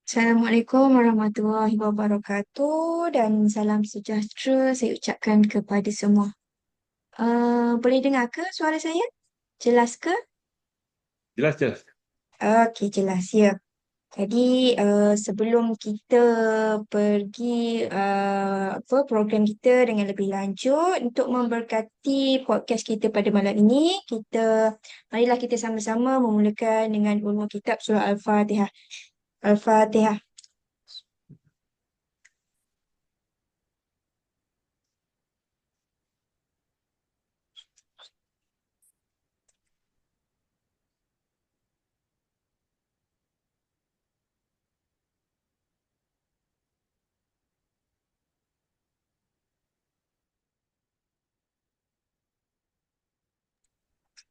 Assalamualaikum warahmatullahi wabarakatuh dan salam sejahtera saya ucapkan kepada semua. Boleh dengar ke suara saya? Jelas ke? Jelas, jelas. Okey, jelas ya. Jadi sebelum kita pergi program kita dengan lebih lanjut untuk memberkati podcast kita pada malam ini, marilah kita sama-sama memulakan dengan ulumul kitab surah Al-Fatihah. Al-Fatihah.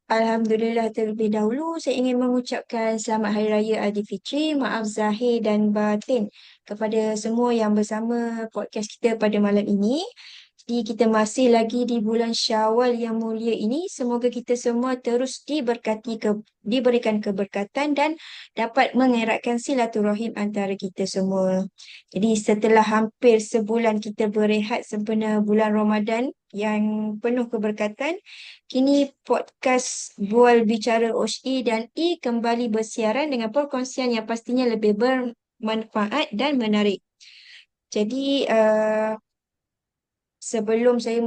Alhamdulillah, terlebih dahulu saya ingin mengucapkan selamat Hari Raya Aidilfitri, maaf zahir dan batin kepada semua yang bersama podcast kita pada malam ini. Jadi kita masih lagi di bulan Syawal yang mulia ini. Semoga kita semua terus diberikan keberkatan dan dapat mengeratkan silaturahim antara kita semua. Jadi setelah hampir sebulan kita berehat sempena bulan Ramadan yang penuh keberkatan, kini podcast Bual Bicara OSI dan I kembali bersiaran dengan perkongsian yang pastinya lebih bermanfaat dan menarik. Jadi, sebelum saya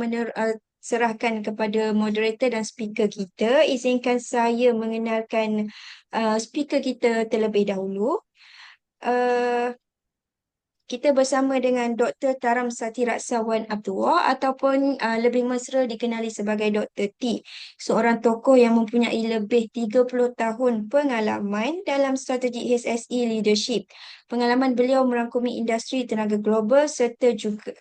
serahkan kepada moderator dan speaker kita, izinkan saya mengenalkan speaker kita terlebih dahulu. Uh, Kita bersama dengan Dr. Taram Sati Raksawan Abdullah ataupun lebih mesra dikenali sebagai Dr. T, seorang tokoh yang mempunyai lebih 30 tahun pengalaman dalam strategi HSE leadership. Pengalaman beliau merangkumi industri tenaga global serta juga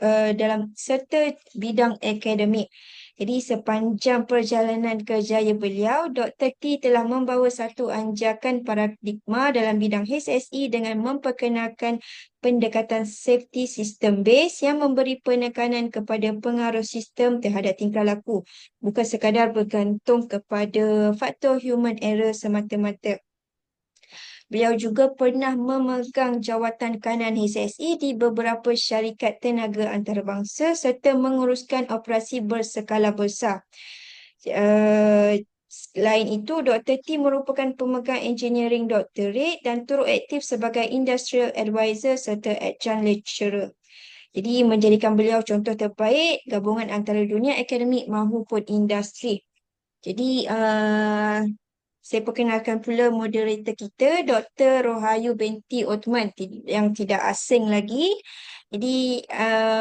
serta bidang akademik. Jadi sepanjang perjalanan kerjaya beliau, Dr. T telah membawa satu anjakan paradigma dalam bidang HSE dengan memperkenalkan pendekatan safety system base yang memberi penekanan kepada pengaruh sistem terhadap tingkah laku, bukan sekadar bergantung kepada faktor human error semata-mata. Beliau juga pernah memegang jawatan kanan HSE di beberapa syarikat tenaga antarabangsa serta menguruskan operasi berskala besar. Selain itu, Dr. T merupakan pemegang engineering doctorate dan turut aktif sebagai industrial advisor serta adjunct lecturer. Jadi menjadikan beliau contoh terbaik gabungan antara dunia akademik maupun industri. Jadi saya perkenalkan pula moderator kita, Dr. Rohayu binti Othman yang tidak asing lagi. Jadi,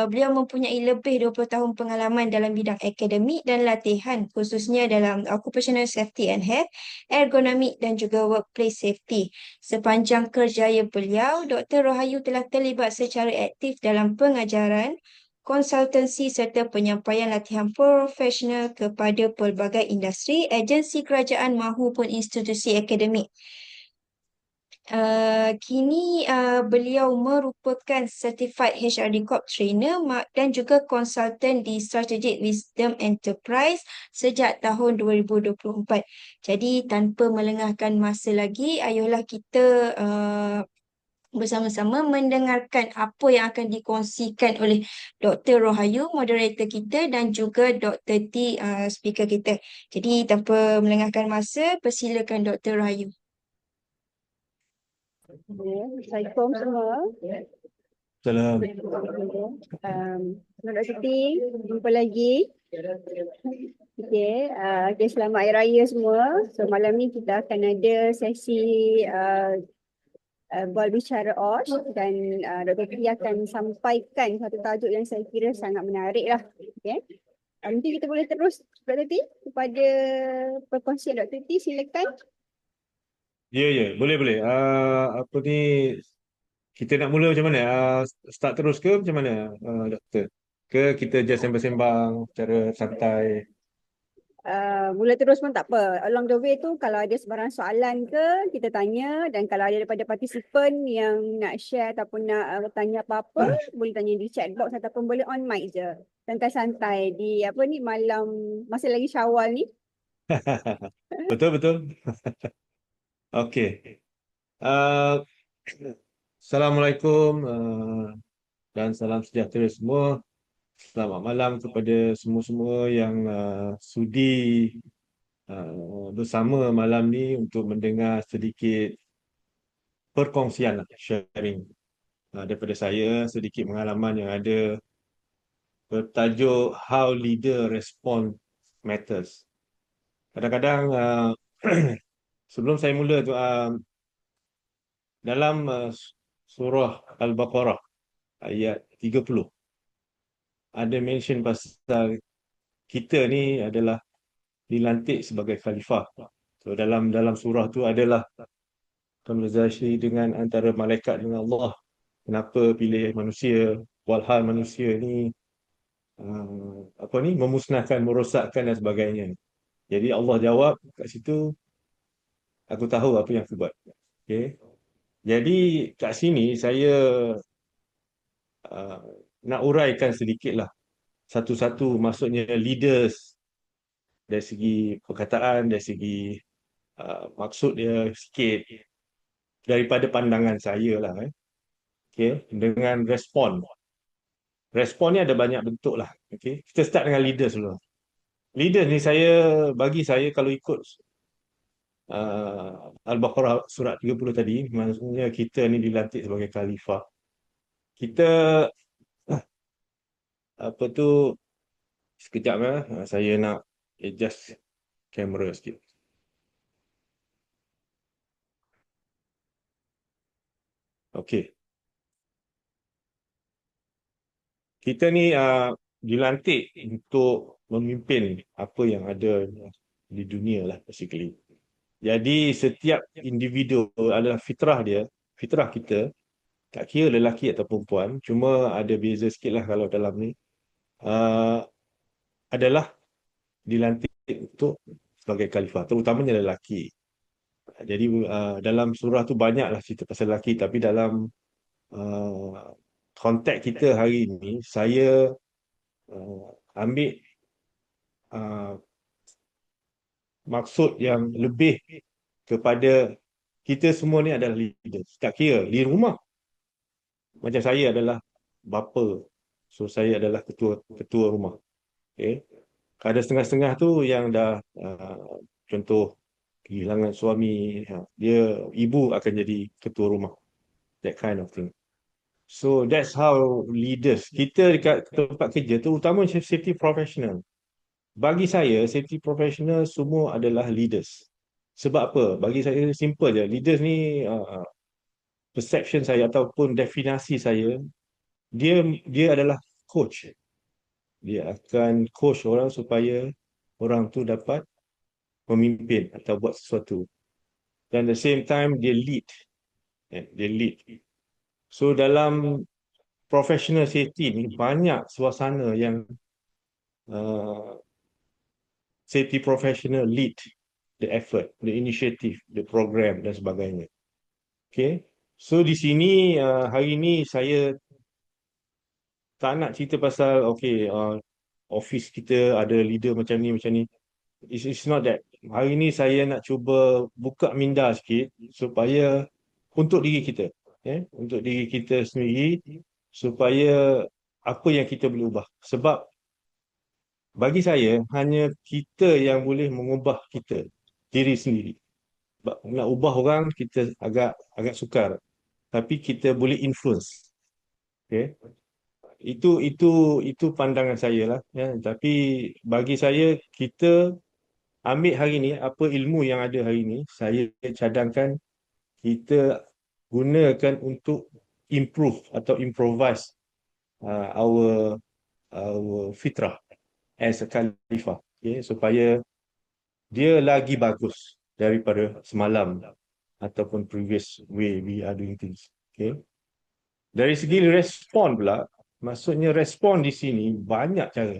beliau mempunyai lebih 20 tahun pengalaman dalam bidang akademik dan latihan, khususnya dalam occupational safety and health, ergonomik dan juga workplace safety. Sepanjang kerjaya beliau, Dr. Rohayu telah terlibat secara aktif dalam pengajaran, konsultansi serta penyampaian latihan profesional kepada pelbagai industri, agensi kerajaan maupun institusi akademik. Kini beliau merupakan Certified HRD Corp Trainer dan juga konsultan di Strategic Wisdom Enterprise sejak tahun 2024. Jadi tanpa melengahkan masa lagi, ayolah kita bersama-sama mendengarkan apa yang akan dikongsikan oleh Dr. Rohayu, moderator kita dan juga Dr. T, speaker kita. Jadi tanpa melengahkan masa, persilakan Dr. Rohayu. Assalamualaikum semua. Salam. Selamat Siti, jumpa lagi. Okay, selamat Hari Raya semua. So malam ni kita akan ada sesi Bual Bicara OSH dan Dr. Tia akan sampaikan satu tajuk yang saya kira sangat menarik lah. Okay. Mungkin kita boleh terus Dr. T kepada perkongsian Dr. T, silakan. Ya, ya, boleh, boleh. Apa ni, kita nak mula macam mana? Start terus ke macam mana, doktor? Ke kita just sembang-sembang secara santai? Mula terus pun tak apa. Along the way tu kalau ada sebarang soalan ke kita tanya, dan kalau ada daripada participant yang nak share ataupun nak tanya apa-apa boleh tanya di chat box ataupun boleh on mic je. Santai-santai di apa ni malam masih lagi Syawal ni. Betul, betul. Okey. Uh, Assalamualaikum dan salam sejahtera semua. Selamat malam kepada semua-semua yang sudi bersama malam ni untuk mendengar sedikit perkongsian, sharing daripada saya, sedikit pengalaman yang ada bertajuk How Leader Respond Matters. Kadang-kadang sebelum saya mula tu, dalam surah Al-Baqarah ayat 30 ada mention pasal kita ni adalah dilantik sebagai khalifah. So dalam surah tu adalah konversasi dengan antara malaikat dengan Allah. Kenapa pilih manusia? Walhal manusia ni apa ni, memusnahkan, merosakkan dan sebagainya. Jadi Allah jawab kat situ, aku tahu apa yang aku buat. Okay. Jadi kat sini saya uh, nak uraikan sedikit lah satu-satu, maksudnya leaders dari segi perkataan, dari segi maksud dia sikit daripada pandangan saya lah. Okay. Dengan respon. Respon ni ada banyak bentuk lah. Okay. Kita start dengan leaders dulu. Leaders ni bagi saya kalau ikut Al-Baqarah surat 30 tadi, maksudnya kita ni dilantik sebagai khalifah. Kita apa tu, sekejap saya nak adjust kamera sikit. Okey. Kita ni dilantik untuk memimpin apa yang ada di dunia lah basically. Jadi setiap individu adalah fitrah dia, fitrah kita, tak kira lelaki atau perempuan, cuma ada beza sikit lah kalau dalam ni, adalah dilantik untuk sebagai khalifah, terutamanya lelaki. Jadi dalam surah tu banyaklah cerita pasal lelaki, tapi dalam konteks kita hari ini, saya ambil maksud yang lebih kepada kita semua ni adalah leader. Tak kira di rumah, macam saya adalah bapa, so saya adalah ketua rumah. Okay. Ada setengah-setengah tu yang dah contoh kehilangan suami, dia ibu akan jadi ketua rumah, that kind of thing. So that's how leaders kita dekat tempat kerja tu, utama safety professional. Bagi saya safety professional semua adalah leaders. Sebab apa? Bagi saya simple je. Leaders ni perception saya ataupun definasi saya, dia adalah coach. Dia akan coach orang supaya orang tu dapat memimpin atau buat sesuatu. Dan the same time dia lead. Dia lead. So dalam professional safety ni banyak suasana yang safety professional lead the effort, the initiative, the program dan sebagainya. Okay. So di sini hari ini saya tak nak cerita pasal office kita ada leader macam ni macam ni. It's not that. Hari ini saya nak cuba buka minda sikit supaya untuk diri kita, untuk diri kita sendiri, supaya apa yang kita boleh ubah. Sebab bagi saya hanya kita yang boleh mengubah kita diri sendiri. Sebab nak ubah orang kita agak sukar, tapi kita boleh influence. Okay. Itu pandangan saya lah, Tapi bagi saya, kita ambil hari ni apa ilmu yang ada hari ni, saya cadangkan kita gunakan untuk improve atau improvise our fitrah as a khalifah, okay, supaya dia lagi bagus daripada semalam ataupun previous way we are doing things. Okay. Dari segi respon pula, maksudnya respon di sini banyak cara.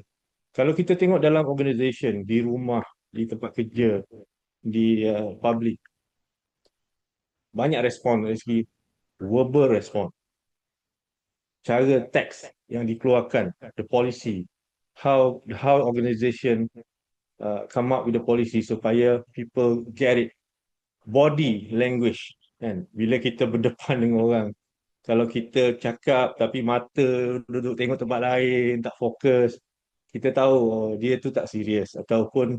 Kalau kita tengok dalam organisation, di rumah, di tempat kerja, di public, banyak respon dari segi verbal respon. Cara teks yang dikeluarkan, the policy, how organization come up with the policy supaya people get it. Body language, kan? Bila kita berdepan dengan orang, kalau kita cakap tapi mata duduk tengok tempat lain, tak fokus, kita tahu dia tu tak serius ataupun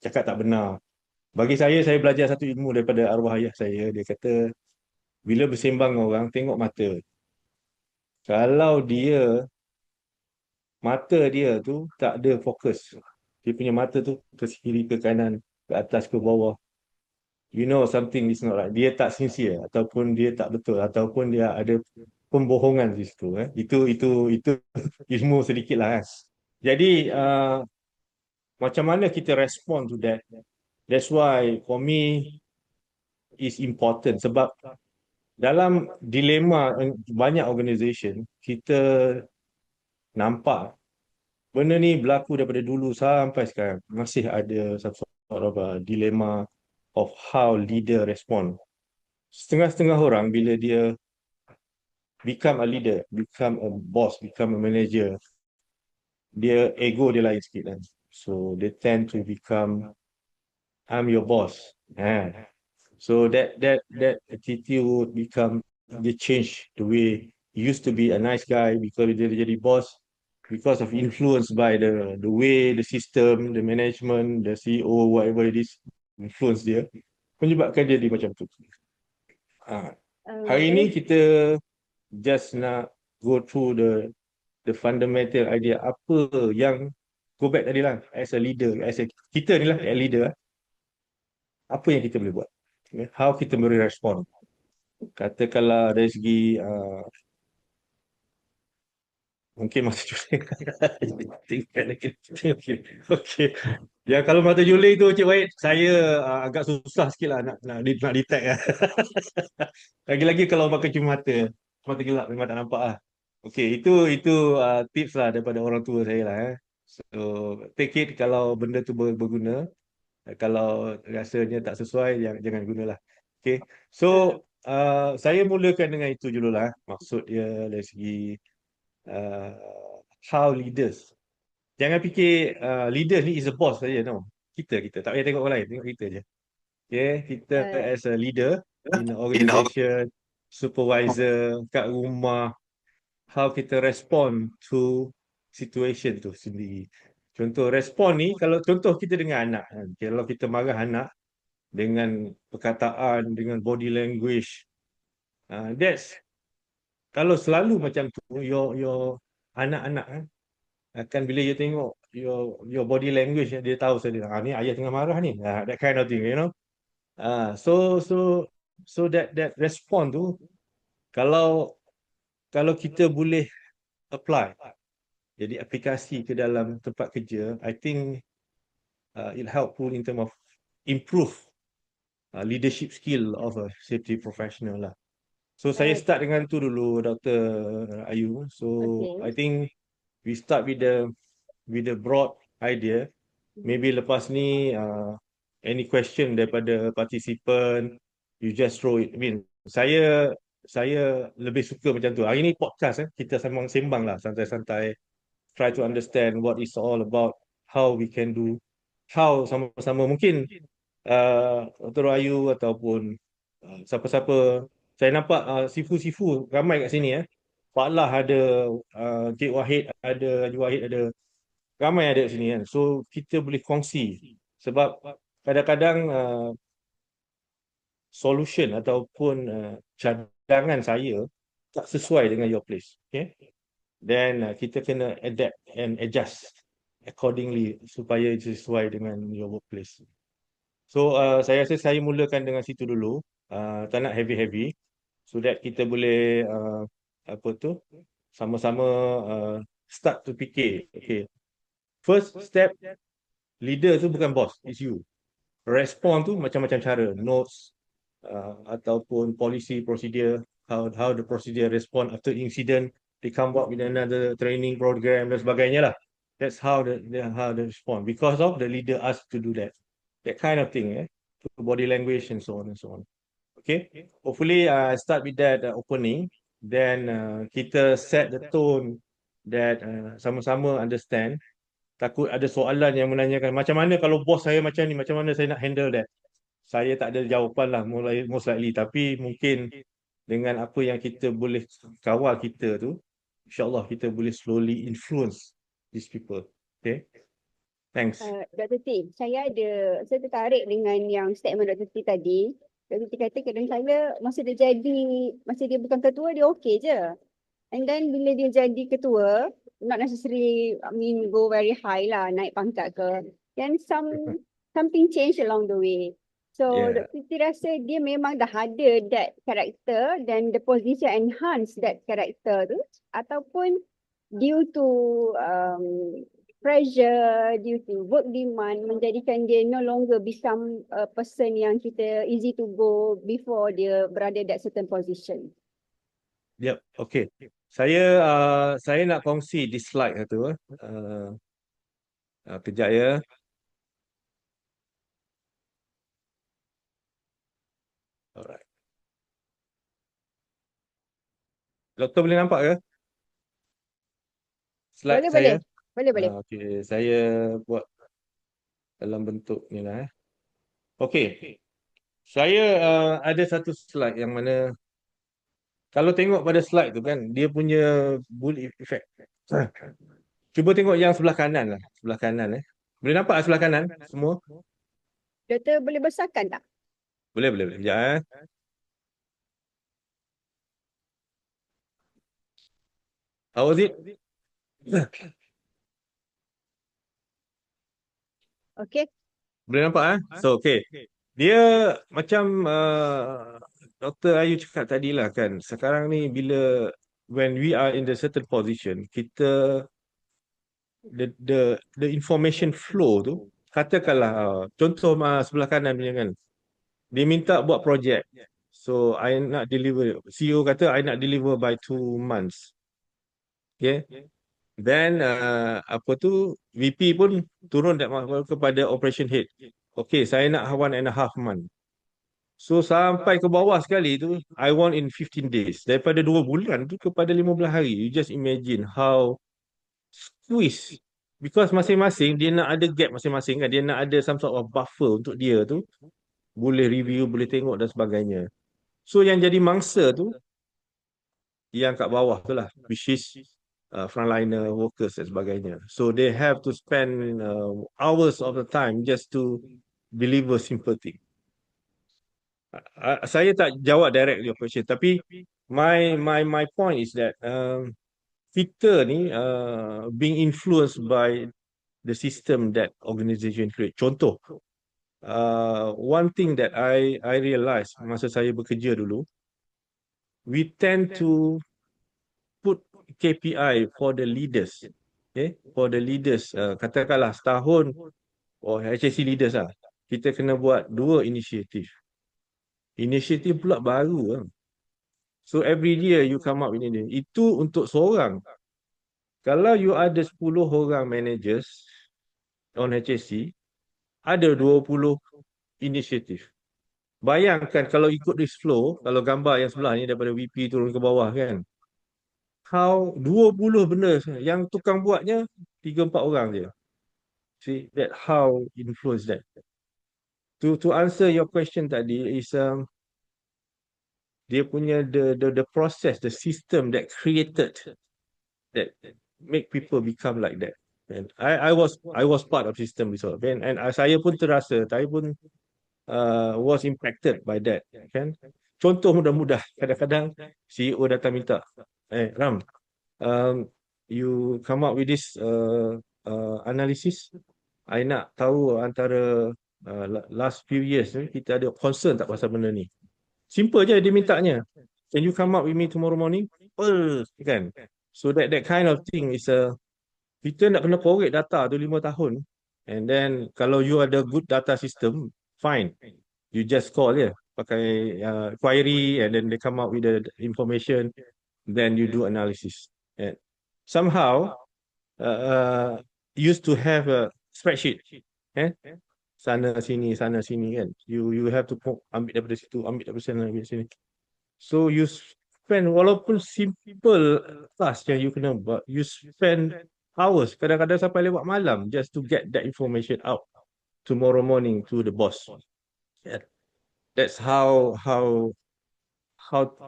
cakap tak benar. Bagi saya belajar satu ilmu daripada arwah ayah saya. Dia kata, bila bersembang dengan orang, tengok mata. Kalau mata dia tu tak ada fokus, dia punya mata tu ke kiri, ke kanan, ke atas, ke bawah, you know something is not right. Dia tak sincere ataupun dia tak betul ataupun dia ada pembohongan di situ. Itu ilmu sedikit lah. Jadi macam mana kita respond to that? That's why for me is important, sebab dalam dilema banyak organisation, kita nampak benda ni berlaku daripada dulu sampai sekarang. Masih ada some sort of a dilemma of how leader respond. Setengah-setengah orang bila dia become a leader, become a boss, become a manager, dia ego dia lain sikit kan. So they tend to become, I'm your boss. So that attitude become, they change the way he used to be a nice guy because dia jadi boss, because of influence by the way the system, the management, the CEO, whatever it is, influence dia, menyebabkan dia jadi macam tu. Hari ini kita just nak go through the fundamental idea apa yang, go back tadi lah, as a leader, kita ni lah as leader, apa yang kita boleh buat, how kita boleh respond. Katakanlah dari segi mungkin mata juling. Okay. Ya, kalau mata juling tu Cik Wahid, saya agak susah sikit lah nak detect lah. Lagi-lagi kalau pakai cuma mata gelap memang tak nampak lah. Okay, itu tips lah daripada orang tua saya lah. So take it kalau benda tu berguna. Kalau rasanya tak sesuai, jangan gunalah. Okay, so saya mulakan dengan itu dululah. Maksud dia dari segi how leaders. Jangan fikir leader ni is a boss saja, no. Kita tak payah tengok orang lain, tengok kita je. Okay, kita as a leader in organisation, supervisor, kat rumah, how kita respond to situation tu sendiri. Contoh respon ni, kalau contoh kita dengan anak, kalau kita marah anak dengan perkataan, dengan body language, that's, kalau selalu macam tu, your anak-anak akan, bila dia tengok your body language, dia tahu sendiri, ni ayah tengah marah ni, that kind of thing, you know. So that respond tu, kalau kita boleh apply, jadi aplikasi ke dalam tempat kerja, I think it helpful in term of improve leadership skill of a safety professional lah. So saya start dengan tu dulu, Dr. Ayu. So I think we start with the broad idea. Maybe lepas ni any question daripada participant, you just throw it. I mean, saya lebih suka macam tu. Hari ni podcast, kita sembang lah, santai-santai. Try to understand what it's all about, how we can do, how sama-sama mungkin Dr. Ayu ataupun siapa-siapa. Saya nampak sifu-sifu ramai kat sini. Pak Lah ada, Cik Wahid ada, Haji Wahid ada, ramai ada kat sini kan. So kita boleh kongsi, sebab kadang-kadang solution ataupun cadangan saya tak sesuai dengan your place. Okay, then kita kena adapt and adjust accordingly supaya sesuai dengan your workplace. So saya rasa saya mulakan dengan situ dulu. Tak nak heavy-heavy. so that kita boleh apa tu sama-sama start to fikir. Okay. First step, leader tu bukan boss, it's you. Respond tu macam-macam cara, notes ataupun policy procedure, how the procedure respond after incident, they come up with another training program dan sebagainya lah. That's how how they respond because of the leader asked to do that. That kind of thing, body language and so on and so on. Okay, hopefully start with that opening, then kita set the tone that sama-sama understand. Takut ada soalan yang menanyakan macam mana kalau bos saya macam ni, macam mana saya nak handle that. Saya tak ada jawapan lah most likely, tapi mungkin dengan apa yang kita boleh kawal kita tu, insyaAllah kita boleh slowly influence these people. Okay, thanks. Dr. T, saya tertarik dengan yang statement Dr. T tadi. Dr. T kata kadang-kadang masa dia bukan ketua, dia okey je. And then bila dia jadi ketua, not necessarily, go very high lah, naik pangkat ke. Then something change along the way. So, Yeah. Dr. T rasa dia memang dah ada that character, then the position enhance that character tu, ataupun due to pressure, due to work demand, menjadikan dia no longer become a person yang kita easy to go before dia berada that certain position. Yep, okay. Saya nak kongsi di slide tu. Kejap ya. Alright. Doktor boleh nampak ke? Slide saya. Boleh. Okay, saya buat dalam bentuk ni lah. Okay. Saya ada satu slide yang mana kalau tengok pada slide tu kan, dia punya bull effect. Cuba tengok yang sebelah kanan lah. Sebelah kanan. Boleh nampak sebelah kanan semua? Doktor boleh besarkan tak? Boleh. Sekejap. How was it? Okay. Boleh nampak So okay. Dia macam Dr. Ayu cakap tadi lah kan. Sekarang ni when we are in the certain position, kita the information flow tu, katakanlah contoh sebelah kanan punya kan. Dia minta buat projek. So I nak deliver. CEO kata I nak deliver by 2 months. Okay. Then VP pun turun kepada operation head. Okay, saya nak 1.5 month. So sampai ke bawah sekali tu, I want in 15 days. Daripada 2 bulan tu kepada 15 hari. You just imagine how squeeze. Because masing-masing dia nak ada gap masing-masing kan. Dia nak ada some sort of buffer untuk dia tu. Boleh review, boleh tengok dan sebagainya. So yang jadi mangsa tu, yang kat bawah tu lah. Which is frontliner workers dan sebagainya. So they have to spend hours of the time just to deliver simple thing. Saya tak jawab direct your question, tapi my point is that kita ni being influenced by the system that organization create. Contoh, one thing that I realize masa saya bekerja dulu, we tend to put KPI for the leaders. Okay, for the leaders, katakanlah setahun HSC leaders lah, kita kena buat 2 inisiatif. Inisiatif pula baru. So every year you come up with ini. Itu untuk seorang. Kalau you ada 10 orang managers on HSC, ada 20 inisiatif. Bayangkan kalau ikut this flow, kalau gambar yang sebelah ni daripada VP turun ke bawah kan. How 20 benda yang tukang buatnya 3-4 orang je. See that how influence that. To answer your question tadi is dia punya the process, the system that created that make people become like that. And I was part of system before. And saya pun terasa, saya pun was impacted by that. Kan? Contoh mudah-mudah, kadang-kadang CEO datang minta, Ram, you come up with this analysis. I nak tahu antara last few years ni kita ada concern tak pasal benda ni. Simple je dia mintanya. Can you come up with me tomorrow morning? Kan? So that kind of thing is kita nak kena korek data tu 5 tahun. And then kalau you ada good data system, fine. You just call je, pakai query and then they come up with the information, then you do analysis. And somehow used to have a spreadsheet. Sana sini kan. You have to ambil daripada situ, ambil daripada sana, ambil sini. So you spend, walaupun simple task yang you kena buat, you spend hours, kadang-kadang sampai lewat malam just to get that information out tomorrow morning to the boss. Yeah. That's how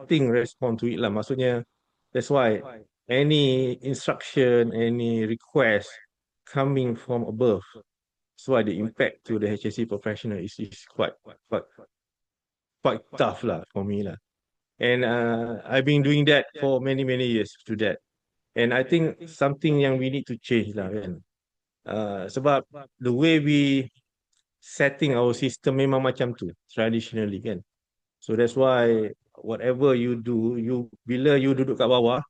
thing respond to it lah. Maksudnya, that's why any instruction, any request coming from above, that's why the impact to the HSC professional is quite tough lah for me lah. And I've been doing that for many years to that. And I think something yang we need to change lah kan. Sebab the way we setting our system memang macam tu traditionally kan. So that's why whatever you do, bila you duduk kat bawah,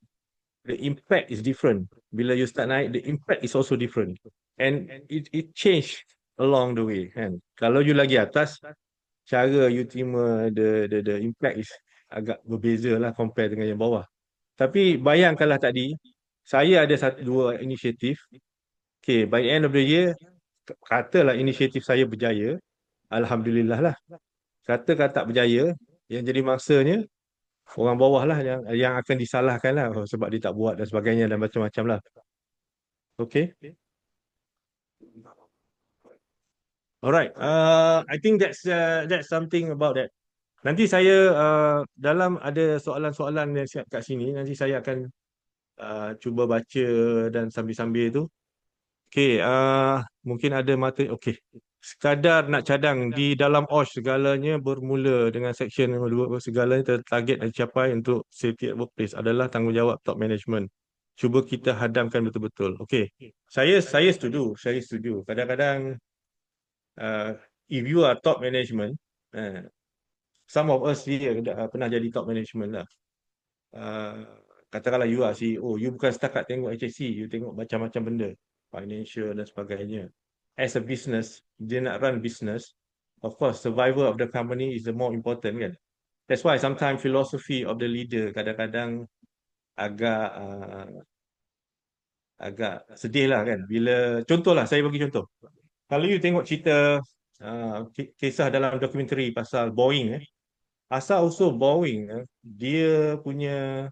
the impact is different. Bila you start naik, the impact is also different. And it change along the way kan. Kalau you lagi atas, cara you terima the impact is agak berbeza lah compare dengan yang bawah. Tapi bayangkanlah tadi, saya ada dua inisiatif. Okay, by the end of the year, katalah inisiatif saya berjaya, Alhamdulillah lah. Kata tak berjaya, yang jadi mangsanya, orang bawah lah yang akan disalahkan lah sebab dia tak buat dan sebagainya dan macam-macam lah. Okay. Alright, I think that's something about that. Nanti saya dalam ada soalan-soalan yang siap kat sini, nanti saya akan cuba baca dan sambil-sambil tu. Okay, mungkin ada materi. Okay, sekadar nak cadang di dalam OSH segalanya bermula dengan section nombor 2, segalanya target dan capai untuk safety at workplace adalah tanggungjawab top management. Cuba kita hadamkan betul-betul. Okay, saya setuju. Kadang-kadang if you are top management, some of us here pernah jadi top management lah. Katakanlah you are CEO, you bukan setakat tengok HSC, you tengok macam-macam benda, financial dan sebagainya. As a business, dia nak run business, of course, survival of the company is the more important kan. That's why sometimes philosophy of the leader kadang-kadang agak sedih lah kan. Bila, contohlah, saya bagi contoh. Kalau you tengok cerita kisah dalam dokumentari pasal Boeing, asal usul Boeing, dia punya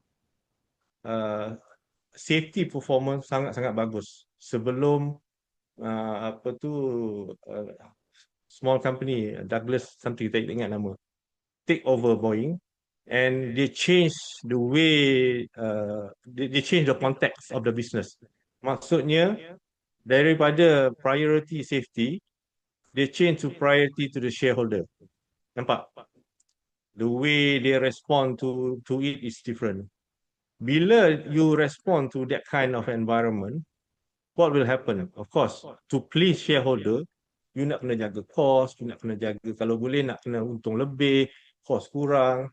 safety performance sangat-sangat bagus. Sebelum small company, Douglas something, tak ingat nama, take over Boeing, and they change the way, they change the context of the business. Maksudnya, daripada priority safety, they change to priority to the shareholder. Nampak? The way they respond to it is different. Bila you respond to that kind of environment, what will happen? Of course, to please shareholder, you nak kena jaga cost, you nak kena jaga, kalau boleh nak kena untung lebih, cost kurang.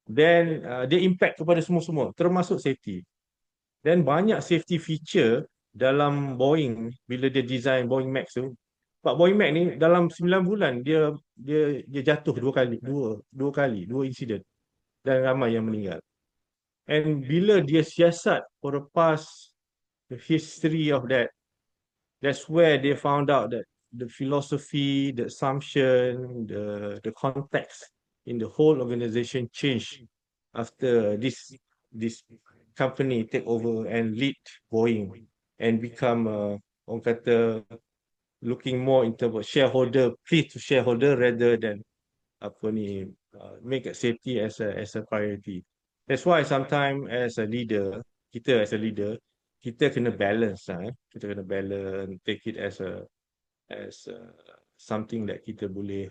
Then dia impact kepada semua-semua, termasuk safety. Then banyak safety feature dalam Boeing bila dia design Boeing Max tu. Pak Boeing Max ni dalam 9 bulan dia jatuh dua insiden dan ramai yang meninggal. And bila dia siasat for the past, the history of that, that's where they found out that the philosophy, the assumption, the context in the whole organization changed after this company take over and lead Boeing and become orang kata looking more into shareholder, please to shareholder rather than make safety as a priority. That's why sometimes as a leader, kita kena balance lah. Kita kena balance, take it as something that kita boleh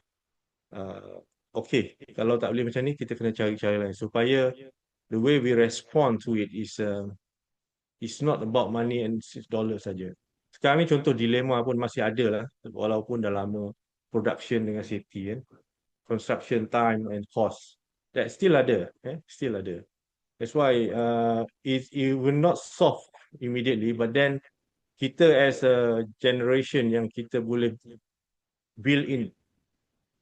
okay, kalau tak boleh macam ni, kita kena cari cara lain supaya the way we respond to it is not about money and dollars saja. Sekarang ni contoh dilema pun masih ada lah, walaupun dah lama production dengan safety kan. Construction time and cost. that still ada, still ada. That's why it will not solve immediately, but then kita as a generation yang kita boleh build in,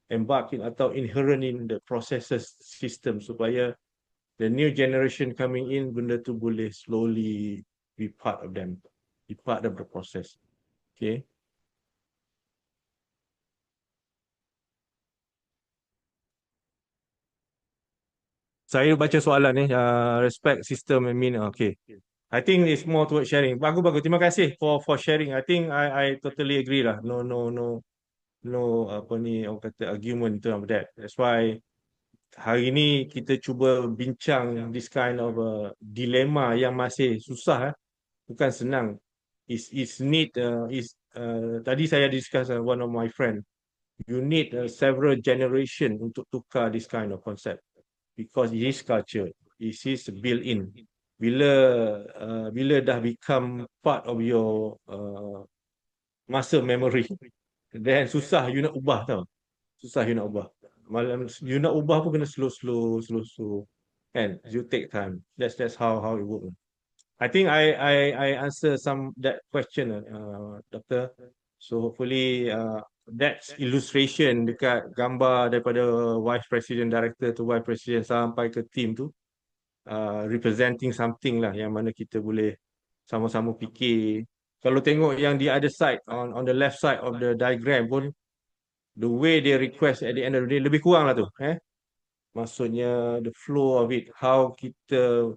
embark in atau inherent in the processes system supaya the new generation coming in, benda tu boleh slowly be part of them, be part of the process. Okay. Saya baca soalan ni, respect system, I mean, okay. I think it's more towards sharing. Bagus, bagus. Terima kasih for sharing. I think I totally agree lah. No apa ni orang kata argument in terms of that. That's why hari ni kita cuba bincang this kind of dilemma yang masih susah, bukan senang. Is need tadi saya discuss one of my friend. You need several generation untuk tukar this kind of concept because it is culture. It is built in. Bila dah become part of your muscle memory, then susah you nak ubah tau. Susah you nak ubah. Malam you nak ubah pun kena slow, and you take time. That's how it works. I think I answer some that question, Doctor. So hopefully that's illustration dekat gambar daripada Vice President Director to Vice President sampai ke team tu, representing something lah yang mana kita boleh sama-sama fikir. Kalau tengok yang the other side, on the left side of the diagram pun, the way they request at the end of the day lebih kurang lah tu. Maksudnya the flow of it, how kita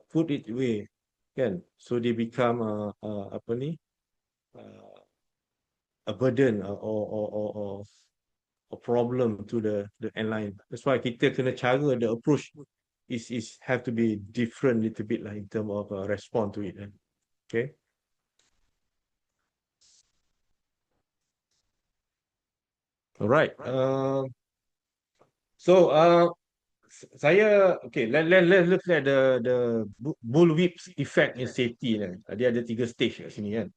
put it away, kan? So they become apa ni, a burden or a problem to the airline. That's why kita kena cara the approach is have to be different little bit lah in term of respond to it. Okay. Alright. So saya okay. Let's look at the bullwhip effect in safety lah. Dia ada 3 stage kat sini kan.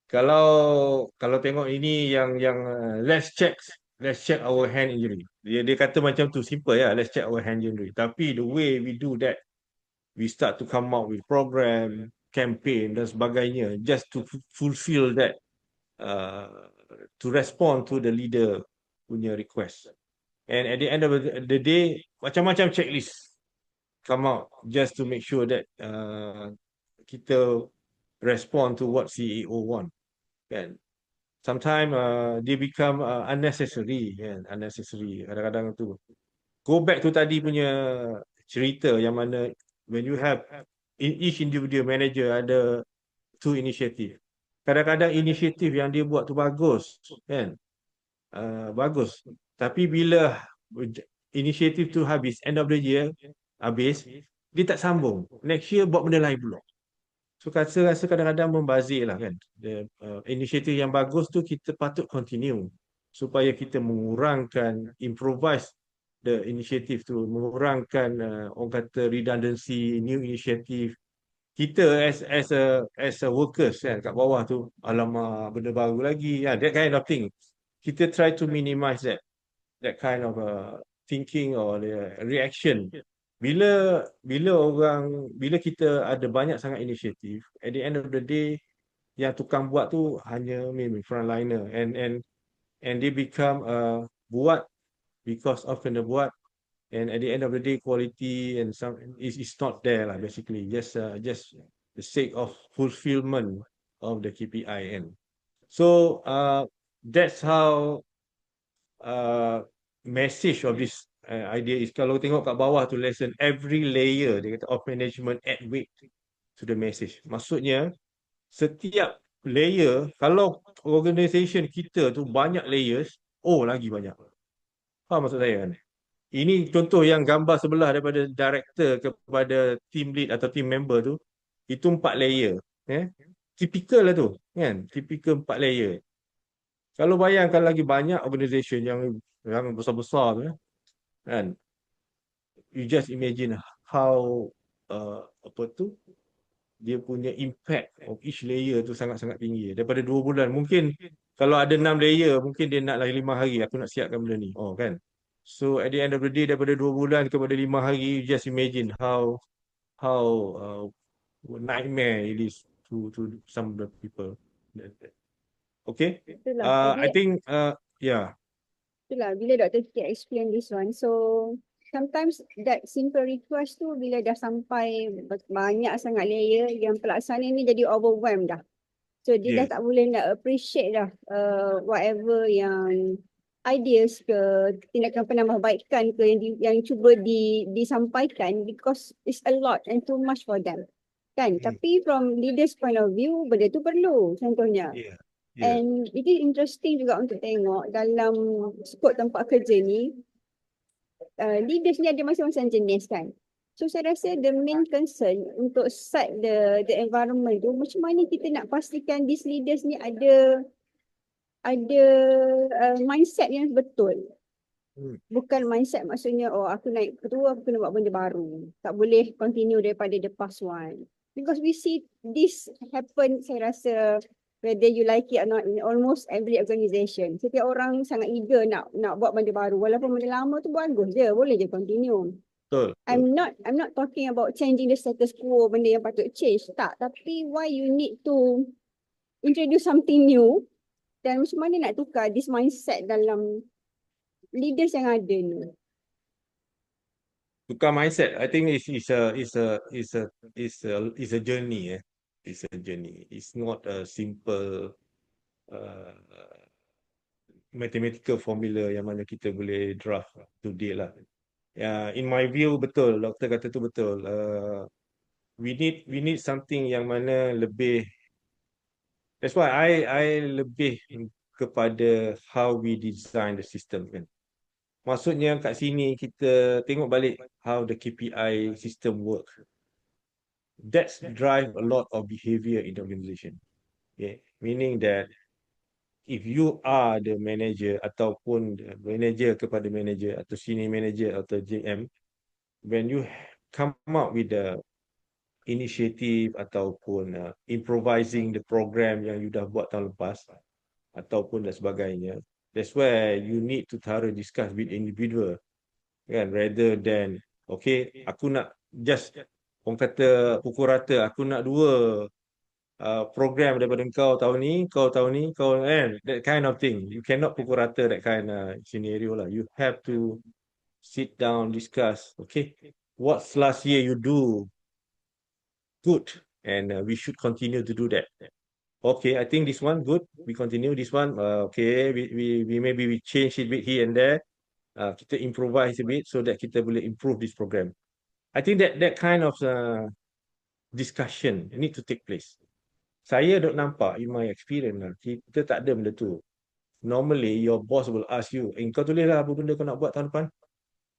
Kalau tengok ini yang let's check our hand injury. Dia kata macam tu simple ya. Let's check our hand injury. Tapi the way we do that, we start to come out with program, campaign dan sebagainya just to fulfill that, to respond to the leader punya request. And at the end of the day, macam-macam checklist come out just to make sure that kita respond to what CEO want. Kan? Sometimes they become unnecessary, kan? Unnecessary. Kadang-kadang tu. Go back to tadi punya cerita yang mana when you have in each individual manager ada 2 initiative. Kadang-kadang inisiatif yang dia buat tu bagus, kan? Bagus. Tapi bila inisiatif tu habis, end of the year habis, dia tak sambung. Next year buat benda lain pula. So rasa kadang-kadang membazir lah kan. Inisiatif yang bagus tu kita patut continue supaya kita mengurangkan, improvise the inisiatif tu, mengurangkan orang kata redundancy, new initiative. Kita as a workers kan kat bawah tu, alamak benda baru lagi, that kind of thing. Kita try to minimize that kind of thinking or the reaction. Bila kita ada banyak sangat inisiatif, at the end of the day yang tukang buat tu hanya maybe frontliner and they become buat because of kena buat, and at the end of the day quality and some is not there lah, basically just the sake of fulfillment of the KPI. And so that's how message of this idea is. Kalau tengok kat bawah tu lesson, every layer dia kata of management add weight to the message. Maksudnya setiap layer, kalau organisation kita tu banyak layers, lagi banyak. Faham maksud saya kan? Ini contoh yang gambar sebelah daripada director kepada team lead atau team member tu, itu 4 layer. Typical lah tu, kan? Typical 4 layer. Kalau bayangkan lagi banyak organisation yang besar-besar tu, kan? You just imagine how apa tu dia punya impact of each layer tu sangat-sangat tinggi. Daripada 2 bulan, mungkin kalau ada 6 layer, mungkin dia nak lagi 5 hari aku nak siapkan benda ni. Kan? So at the end of the day, daripada 2 bulan kepada 5 hari, you just imagine how nightmare it is to some of the people. Okay. Itulah. I Jadi think yeah. itulah bila Dr. K explain this one. So sometimes that simple request tu bila dah sampai banyak sangat layer yang pelaksana ni jadi overwhelmed dah. So dia dah Yes. tak boleh nak appreciate dah whatever yang ideas ke tindakan penambahbaikan ke yang cuba disampaikan because it's a lot and too much for them. Kan? Tapi from leaders point of view benda tu perlu contohnya. Yeah. Yeah. And it is interesting juga untuk tengok dalam skop tempat kerja ni, leaders ni ada macam-macam jenis kan. So saya rasa the main concern untuk set the environment tu, macam mana kita nak pastikan these leaders ni ada mindset yang betul. Bukan mindset maksudnya, oh aku naik ketua, aku kena buat benda baru. Tak boleh continue daripada the past one. Because we see this happen, saya rasa, whether you like it or not, in almost every organisation. Setiap orang sangat eager nak buat benda baru. Walaupun benda lama tu bagus je, boleh je continue. Betul. I'm not talking about changing the status quo, benda yang patut change. Tak, tapi why you need to introduce something new dan macam mana nak tukar this mindset dalam leaders yang ada ni. Tukar mindset. I think it's a journey. It's a journey. It's not a simple mathematical formula yang mana kita boleh draft today lah. In my view betul, doktor kata tu betul. We need something yang mana lebih. That's why I lebih kepada how we design the system kan. Maksudnya kat sini kita tengok balik how the KPI system work. That's drive a lot of behavior in the organization. Okay. Meaning that if you are the manager ataupun manager kepada manager atau senior manager atau GM, when you come up with the initiative ataupun improvising the program yang you dah buat tahun lepas ataupun dan sebagainya, that's where you need to thoroughly discuss with individual kan, rather than okay, aku nak just orang kata pukul rata, aku nak 2 program daripada kau tahun ni, kau tahun ni, kau that kind of thing. You cannot pukul rata that kind of scenario lah. You have to sit down, discuss. Okay, what's last year you do good, and we should continue to do that. Okay, I think this one good. We continue this one. Okay, we maybe we change it a bit here and there. Kita improvise a bit so that kita boleh improve this program. I think that kind of discussion need to take place. Saya dok nampak in my experience lah, kita tak ada benda tu. Normally your boss will ask you, kau tulis lah apa benda kau nak buat tahun depan.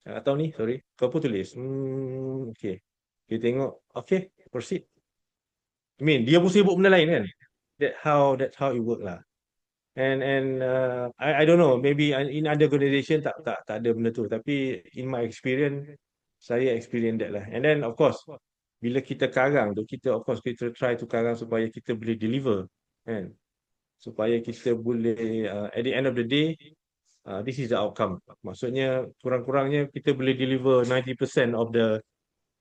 Tahun ni, sorry. Kau pun tulis. Okay. Kita tengok, okay, proceed. I mean, dia pun sibuk benda lain kan. That's how it work lah. And I don't know, maybe in other organisation tak ada benda tu. Tapi in my experience, saya experience that lah. And then of course, bila kita karang tu, kita try to karang supaya kita boleh deliver, kan? Supaya kita boleh at the end of the day, this is the outcome. Maksudnya kurang-kurangnya kita boleh deliver 90% of the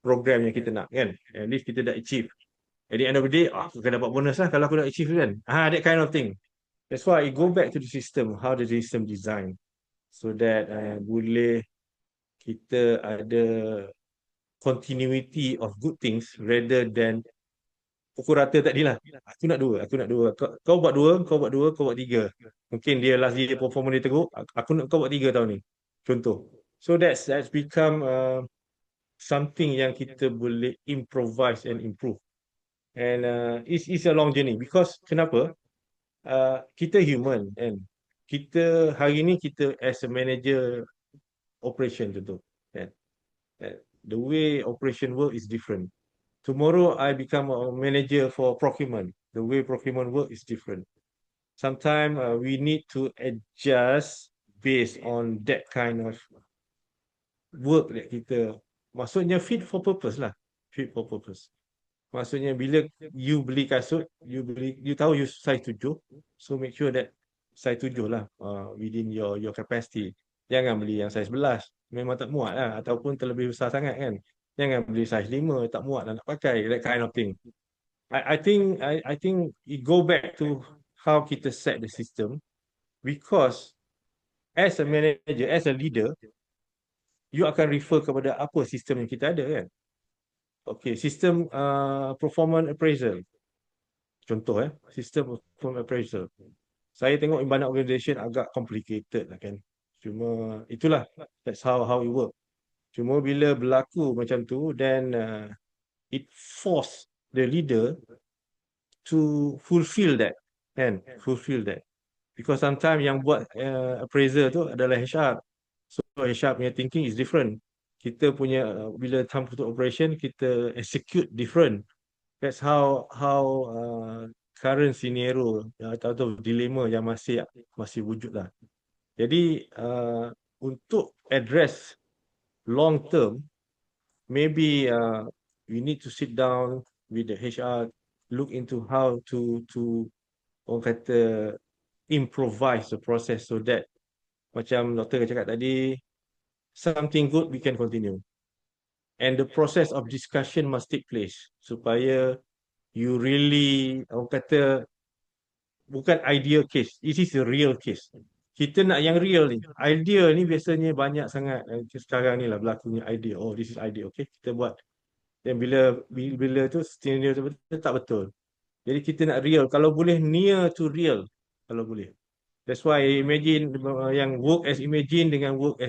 program yang kita nak, kan? At least kita dah achieve. At the end of the day, aku akan dapat bonus lah kalau aku dah achieve kan. That kind of thing. That's why I go back to the system, how the system design, so that boleh kita ada continuity of good things rather than pukul rata tadi lah. Aku nak 2. Kau buat 2, kau buat 3. Mungkin dia last year performance dia teruk, kau buat 3 tahun ni. Contoh. So that's become something yang kita boleh improvise and improve. And it's a long journey because kenapa? Kita human and kita hari ni kita as a manager operation contoh. The way operation work is different. Tomorrow I become a manager for procurement. The way procurement work is different. Sometimes we need to adjust based on that kind of work that kita. Maksudnya fit for purpose lah. Fit for purpose. Maksudnya bila you beli kasut, you tahu you size 7, so make sure that size 7 lah within your capacity. Jangan beli yang saiz 11. Memang tak muat lah. Ataupun terlebih besar sangat kan. Jangan beli saiz 5. Tak muat lah nak pakai. That kind of thing. I think it go back to how kita set the system. Because as a manager, as a leader, you akan refer kepada apa sistem yang kita ada kan. Okay, sistem performance appraisal. Contoh sistem performance appraisal. Saya tengok in banyak organisation agak complicated lah kan. Cuma itulah, that's how it work. Cuma bila berlaku macam tu, then it force the leader to fulfill that, kan? Fulfill that. Because sometimes yang buat appraisal tu adalah HR. So HR punya thinking is different. Kita punya bila time to operation kita execute different. That's how current scenario atau dilema yang masih wujud lah. Jadi untuk address long term, maybe we need to sit down with the HR, look into how to orang kata improvise the process so that macam doktor cakap tadi, something good we can continue. And the process of discussion must take place supaya you really, orang kata, bukan ideal case, it is a real case. Kita nak yang real ni. Idea ni biasanya banyak sangat sekarang ni lah berlakunya idea. Oh, this is idea, okay, kita buat. Dan bila tu scenario tu betul tak betul. Jadi kita nak real, kalau boleh near to real, kalau boleh. That's why imagine yang work as imagine dengan work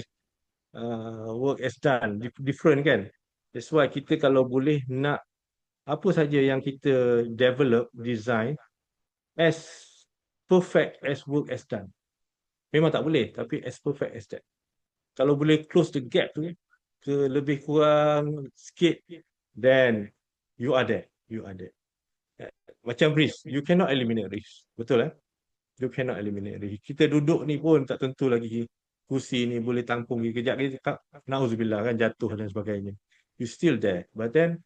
as done, different kan. That's why kita kalau boleh nak apa saja yang kita develop, design as perfect as work as done. Memang tak boleh, tapi as perfect as that. Kalau boleh close the gap tu ke lebih kurang sikit, then you are there. You are there. Macam risk, you cannot eliminate risk. Betul You cannot eliminate risk. Kita duduk ni pun tak tentu lagi kursi ni boleh tampung kejap lagi, nauzubillah kan, jatuh dan sebagainya. You still there. But then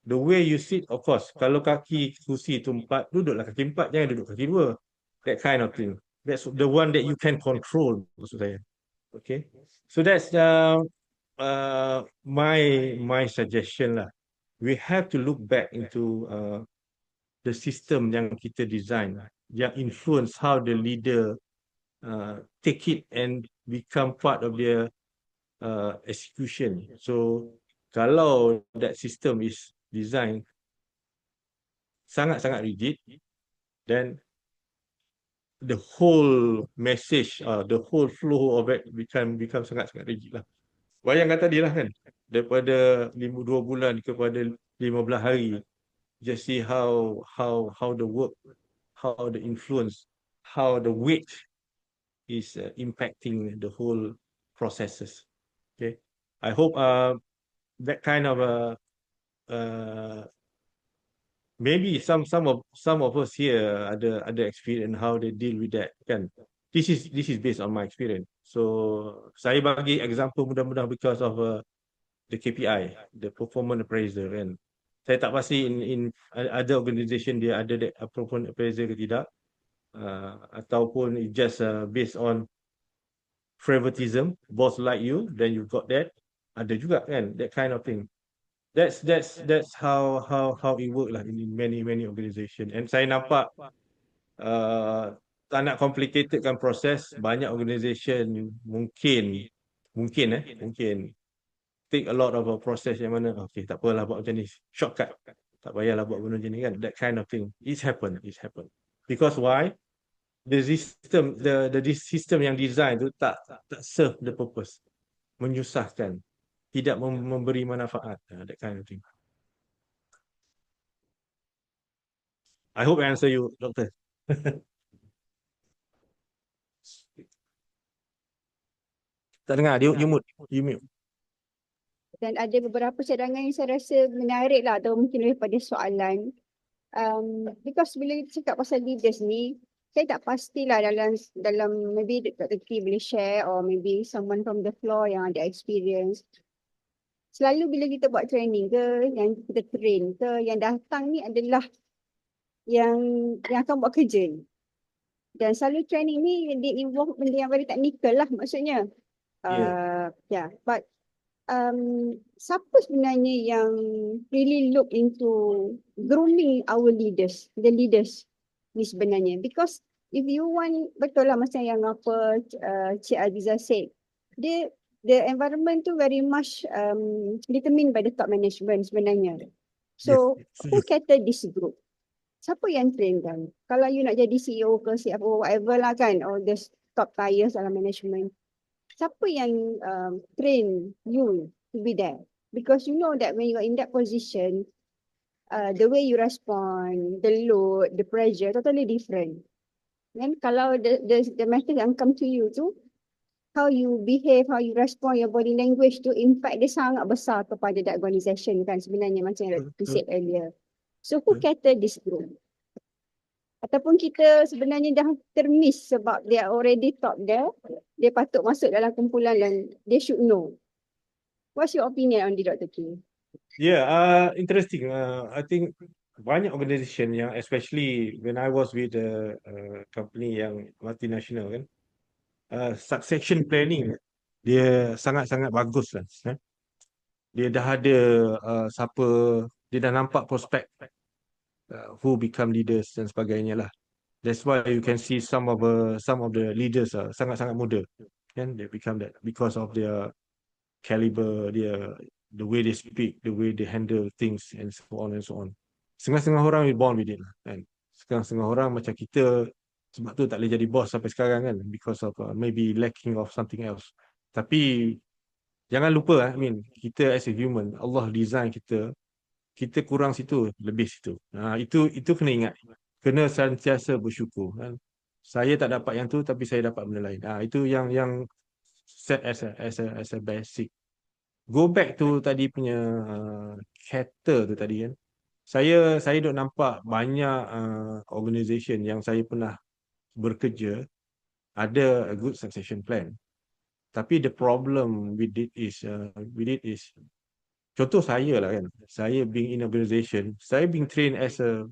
the way you sit, of course, kalau kaki kursi tu 4, duduklah kaki 4, jangan duduk kaki 2. That kind of thing. That's the one that you can control, maksud saya. Okay. So that's my suggestion lah. We have to look back into the system yang kita design, yang influence how the leader take it and become part of their execution. So kalau that system is designed sangat-sangat rigid, then the whole message, the whole flow of it become sangat-sangat rigid lah. Bayangkan tadi lah kan, daripada 2 bulan kepada 15 hari, just see how the work, how the influence, how the weight is impacting the whole processes. Okay, I hope that kind of maybe some of us here ada experience how they deal with that kan. This is based on my experience. So saya bagi example mudah-mudahan because of the KPI, the performance appraiser kan. Saya tak pasti in other organisation dia ada that performance appraiser ke tidak, ataupun it just based on favoritism, boss like you, then you got that. Ada juga kan, that kind of thing. That's how it work lah in many organisation. And saya nampak tak nak complicatedkan proses. Banyak organisation mungkin take a lot of a process yang mana okay, tak apalah buat macam ni, shortcut, tak payahlah buat benda macam ni kan. That kind of thing it's happen. Because why? The system yang design tu tak serve the purpose, menyusahkan, tidak memberi manfaat, that kind of thing. I hope I answer you, Doctor. Tak dengar, you mute. Dan ada beberapa cadangan yang saya rasa menarik lah atau mungkin lebih pada soalan. Because bila kita cakap pasal leaders ni, saya tak pastilah dalam maybe Dr. T boleh share or maybe someone from the floor yang ada experience. Selalu bila kita buat training ke, yang kita train ke, yang datang ni adalah yang akan buat kerja ni. Dan selalu training ni dia involve benda yang very technical lah maksudnya. Yeah. But siapa sebenarnya yang really look into grooming our leaders, the leaders ni sebenarnya? Because if you want, betul lah macam yang apa Cik Aziza said, the environment tu very much determined by the top management sebenarnya. Yes. So who cater this group? Siapa yang train kan? Kalau you nak jadi CEO ke CFO whatever lah kan, or the top tiers dalam management, siapa yang train you to be there? Because you know that when you are in that position, the way you respond, the load, the pressure totally different. Then kalau the method yang come to you tu, how you behave, how you respond, your body language tu impact dia sangat besar kepada that organisation kan sebenarnya macam yang you said earlier. So who cater this group? Ataupun kita sebenarnya dah termiss sebab they are already top there, dia patut masuk dalam kumpulan dan they should know. What's your opinion on this, Dr. Kim? Yeah, interesting. I think banyak organisation yang, especially when I was with a company yang multinational kan, succession planning dia sangat-sangat bagus lah. Dia dah ada siapa, dia dah nampak prospek who become leaders dan sebagainya lah. That's why you can see some of the leaders sangat-sangat muda, kan? They become that because of their caliber, the way they speak, the way they handle things, and so on and so on. Setengah-setengah orang is born with it lah, kan? Setengah-setengah orang macam kita, sebab tu tak boleh jadi bos sampai sekarang kan, because of maybe lacking of something else. Tapi jangan lupa, I mean, kita as a human, Allah design kita kurang situ, lebih situ. Itu kena ingat. Kena sentiasa bersyukur kan. Saya tak dapat yang tu tapi saya dapat benda lain. Itu yang set as a basic. Go back to tadi punya cater tu tadi kan. Saya duk nampak banyak organisation yang saya pernah bekerja ada a good succession plan. Tapi the problem with it is contoh saya lah kan. Saya being in organisation, saya being trained as a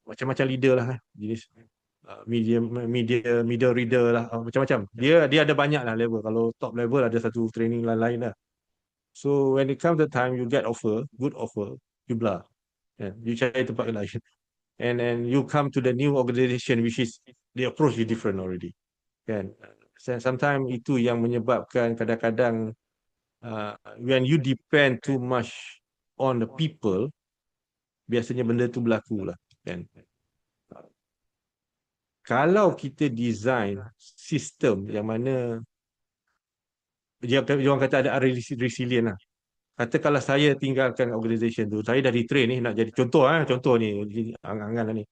macam-macam leader lah jenis middle reader lah, macam-macam. Dia ada banyak lah level. Kalau top level ada satu training lain-lain lah. So when it comes the time you get good offer, you blah. You cari tempat lain. And then you come to the new organisation which is the approach is different already. Kan? Sometimes itu yang menyebabkan kadang-kadang when you depend too much on the people, biasanya benda tu berlaku lah. Kan? Kalau kita design sistem yang mana dia orang kata ada resilient lah. Kata kalau saya tinggalkan organisation tu, saya dah di-train ni nak jadi contoh ni, angan-angan lah ni.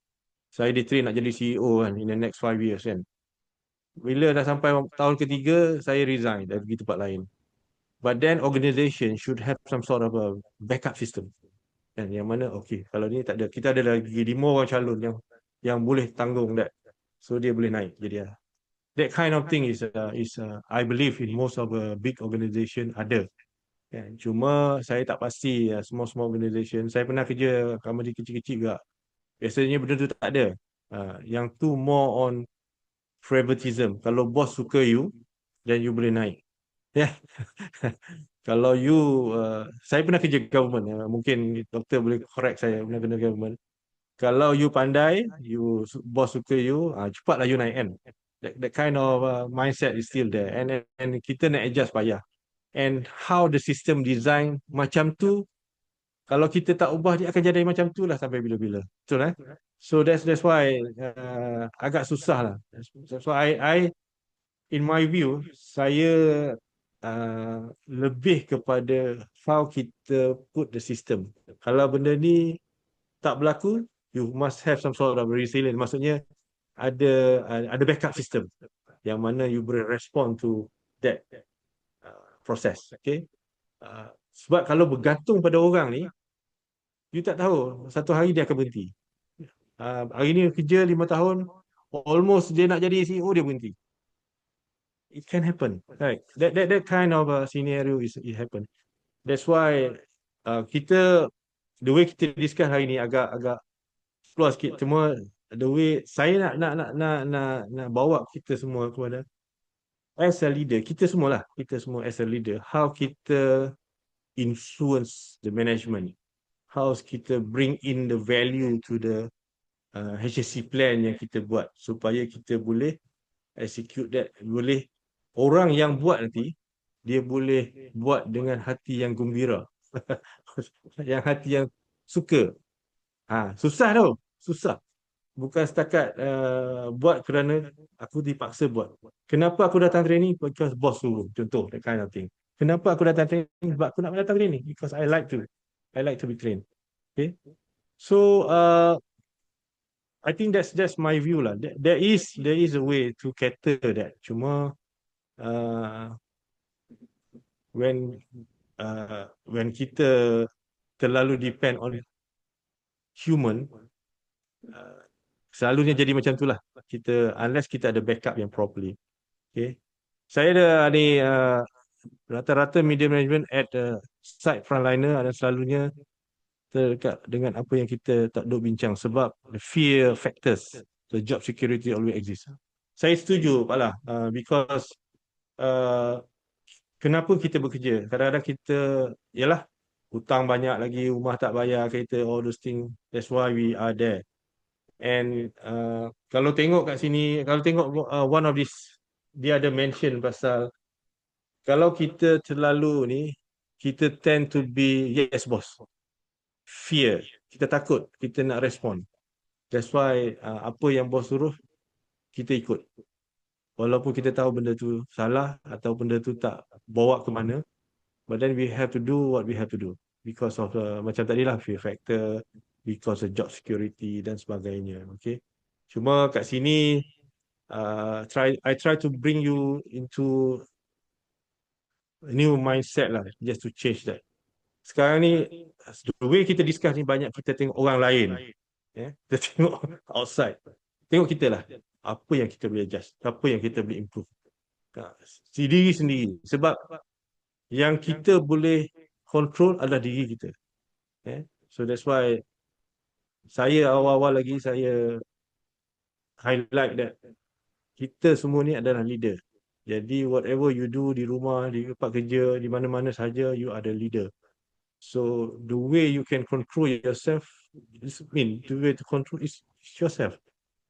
Saya di-train nak jadi CEO kan in the next 5 years kan. Bila dah sampai tahun ketiga, saya resign dan pergi tempat lain. But then organisation should have some sort of a backup system. Dan yang mana okay, kalau ni tak ada, kita ada lagi 5 orang calon yang boleh tanggung that. So dia boleh naik jadi that kind of thing is I believe in most of a big organisation ada. Kan? Cuma saya tak pasti small organisation. Saya pernah kerja company kecil-kecil juga. Biasanya benda tu tak ada. Yang tu more on favoritism. Kalau bos suka you, then you boleh naik. Yeah. Kalau you, saya pernah kerja government. Mungkin doktor boleh correct saya pernah kena government. Kalau you pandai, bos suka you, cepatlah you naik kan. That kind of mindset is still there. And kita nak adjust payah. And how the system design macam tu, kalau kita tak ubah dia akan jadi macam tu lah sampai bila-bila. Betul So that's why agak susah lah. That's why I in my view, saya lebih kepada how kita put the system. Kalau benda ni tak berlaku, you must have some sort of resilience. Maksudnya ada backup system yang mana you boleh respond to that proses. Okay. Sebab kalau bergantung pada orang ni, you tak tahu satu hari dia akan berhenti. Hari ni kerja 5 tahun, almost dia nak jadi CEO, dia berhenti. It can happen, right? That kind of scenario it happen. That's why kita, the way kita discuss hari ni agak keluar sikit. Cuma the way saya nak bawa kita semua kepada as a leader, kita semua as a leader, how kita influence the management, how kita bring in the value to the HSC plan yang kita buat supaya kita boleh execute that, boleh orang yang buat nanti dia boleh buat dengan hati yang gembira, yang hati yang suka. Susah tau, susah. Bukan setakat buat kerana aku dipaksa buat. Kenapa aku datang training? Because boss suruh. Contoh, that kind of thing. Kenapa aku datang training? Sebab aku nak datang training. Because I like to be trained. Okay. So I think that's my view lah. There is a way to cater that. Cuma when kita terlalu depend on human, selalunya jadi macam tu lah. Unless kita ada backup yang properly. Okay. Saya ada ni rata-rata media management at site frontliner ada selalunya terdekat dengan apa yang kita tak duk bincang sebab the fear factors, the job security always exists. Saya setuju Pak Lah, because kenapa kita bekerja? Kadang-kadang kita, yalah, hutang banyak lagi, rumah tak bayar, kereta, all those things. That's why we are there. And kalau tengok kat sini, kalau tengok one of this, dia ada mention pasal kalau kita terlalu ni, kita tend to be yes boss. Fear. Kita takut, kita nak respon. That's why apa yang bos suruh, kita ikut. Walaupun kita tahu benda tu salah atau benda tu tak bawa ke mana, but then we have to do what we have to do. Because of macam tadi lah, fear factor, because of job security dan sebagainya. Okay. Cuma kat sini, I try to bring you into a new mindset lah, just to change that. Sekarang ni, the way kita discuss ni banyak kita tengok orang lain. Kita tengok outside. Tengok kita lah. Apa yang kita boleh adjust. Apa yang kita boleh improve. Diri sendiri. Sebab yang kita boleh control adalah diri kita. So that's why saya awal-awal lagi saya highlight that kita semua ni adalah leader. Jadi whatever you do di rumah, di tempat kerja, di mana-mana saja, you are the leader. So the way you can control yourself, the way to control is yourself.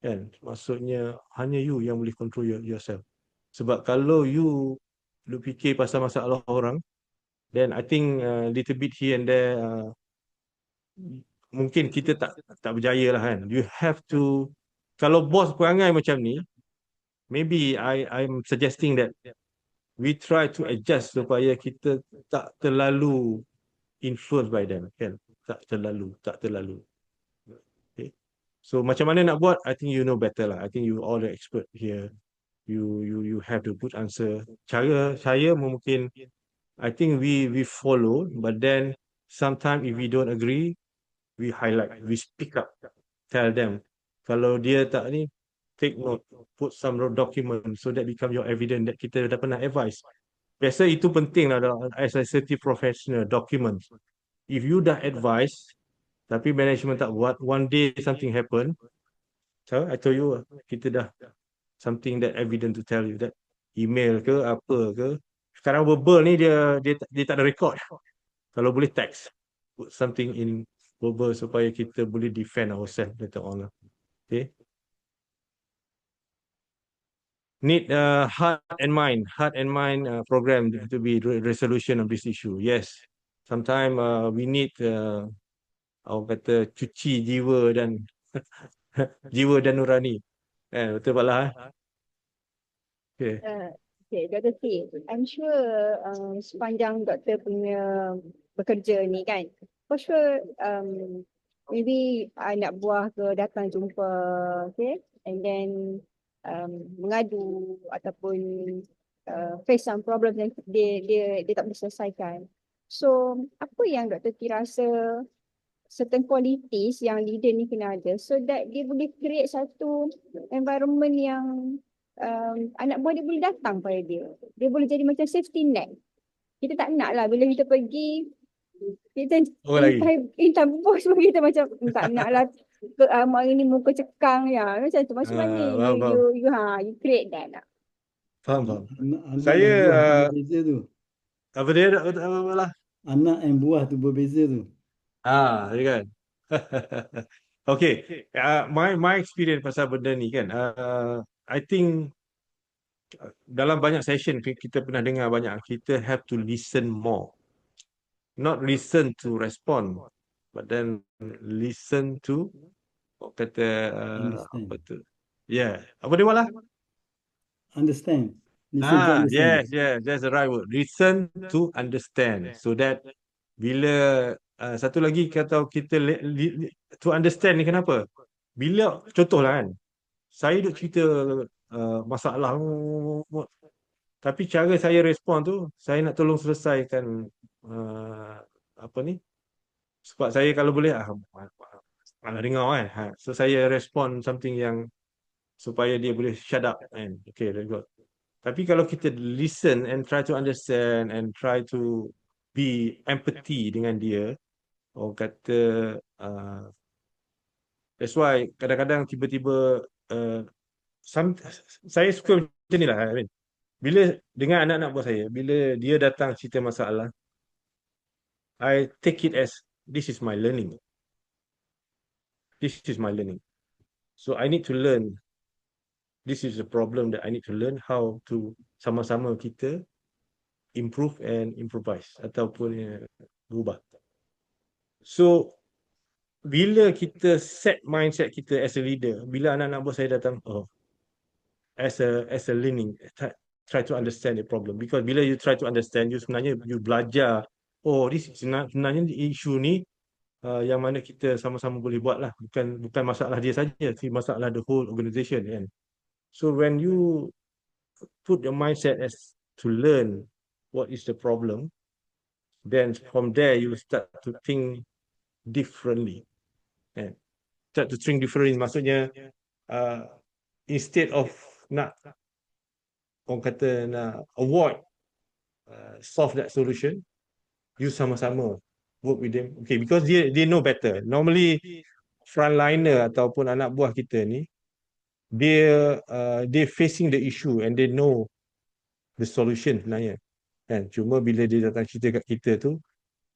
Kan? Maksudnya hanya you yang boleh control yourself. Sebab kalau you fikir pasal masalah orang, then I think little bit here and there, mungkin kita tak berjaya lah kan. You have to, kalau bos perangai macam ni, maybe I'm suggesting that we try to adjust supaya kita tak terlalu influenced by them, kan? Tak terlalu. Okay. So macam mana nak buat? I think you know better lah. I think you all the expert here. You have the good answer. Cara saya mungkin, I think we follow, but then sometimes if we don't agree, we highlight, we speak up, tell them. Kalau dia tak ni, take note, put some document so that become your evidence that kita dah pernah advise. Biasa itu penting lah as a safety professional, documents. If you dah advise, tapi management tak buat, one day something happen, so I told you, kita dah something that evident to tell you that email ke apa ke. Sekarang verbal ni dia tak ada record. Kalau boleh text, put something in verbal supaya kita boleh defend ourselves later on. Okay. Need heart and mind program to be resolution of this issue. Yes, sometimes we need orang kata cuci jiwa dan jiwa dan nurani. Betul Pak Lah. Okay. Okay, Dr. T, I'm sure sepanjang doktor punya bekerja ni kan, for sure maybe anak buah ke datang jumpa, okay, and then mengadu ataupun face some problem yang dia tak boleh selesaikan. So, apa yang Dr. T rasa certain qualities yang leader ni kena ada so that dia boleh create satu environment yang anak buah dia boleh datang pada dia. Dia boleh jadi macam safety net. Kita tak nak lah bila kita pergi, kita entah bos pun kita macam tak nak lah hari ni muka cekang ya. Macam tu. Macam mana you create that lah. Faham, faham. Anak Saya dan buah tu berbeza tu. apa dia apa lah? Anak dan buah tu berbeza tu. Ya kan. Okay, my experience pasal benda ni kan. I think dalam banyak session kita pernah dengar banyak, kita have to listen more, not listen to respond, but then listen to kata Understand. apa tu? Yeah, apa dia malah? Understand. Listen to understand. Yes, that's the right word. Listen to understand. So that bila satu lagi kata kita to understand ni kenapa? Bila contohlah kan, saya duk cerita masalah, tapi cara saya respon tu, saya nak tolong selesaikan apa ni? Sebab saya kalau boleh dengar kan. So saya respon something yang supaya dia boleh shut up kan. Okay, very good. Tapi kalau kita listen and try to understand and try to be empathy dengan dia, orang kata that's why kadang-kadang tiba-tiba saya suka macam ni lah, I mean. Bila dengan anak-anak buah saya, bila dia datang cerita masalah, I take it as this is my learning. This is my learning. So I need to learn. This is the problem that I need to learn how to sama-sama kita improve and improvise ataupun berubah. So bila kita set mindset kita as a leader, bila anak-anak buah saya datang, as a learning, try to understand the problem, because bila you try to understand, you sebenarnya you belajar, this sebenarnya isu ni yang mana kita sama-sama boleh buat lah, bukan masalah dia saja, tapi masalah the whole organisation kan. So when you put your mindset as to learn what is the problem, then from there you start to think differently. Start to think differently maksudnya instead of nak orang kata nak avoid solve that solution, you sama-sama work with them. Okay, because they know better. Normally frontliner ataupun anak buah kita ni, they facing the issue and they know the solution sebenarnya. Kan? Cuma bila dia datang cerita kat kita tu,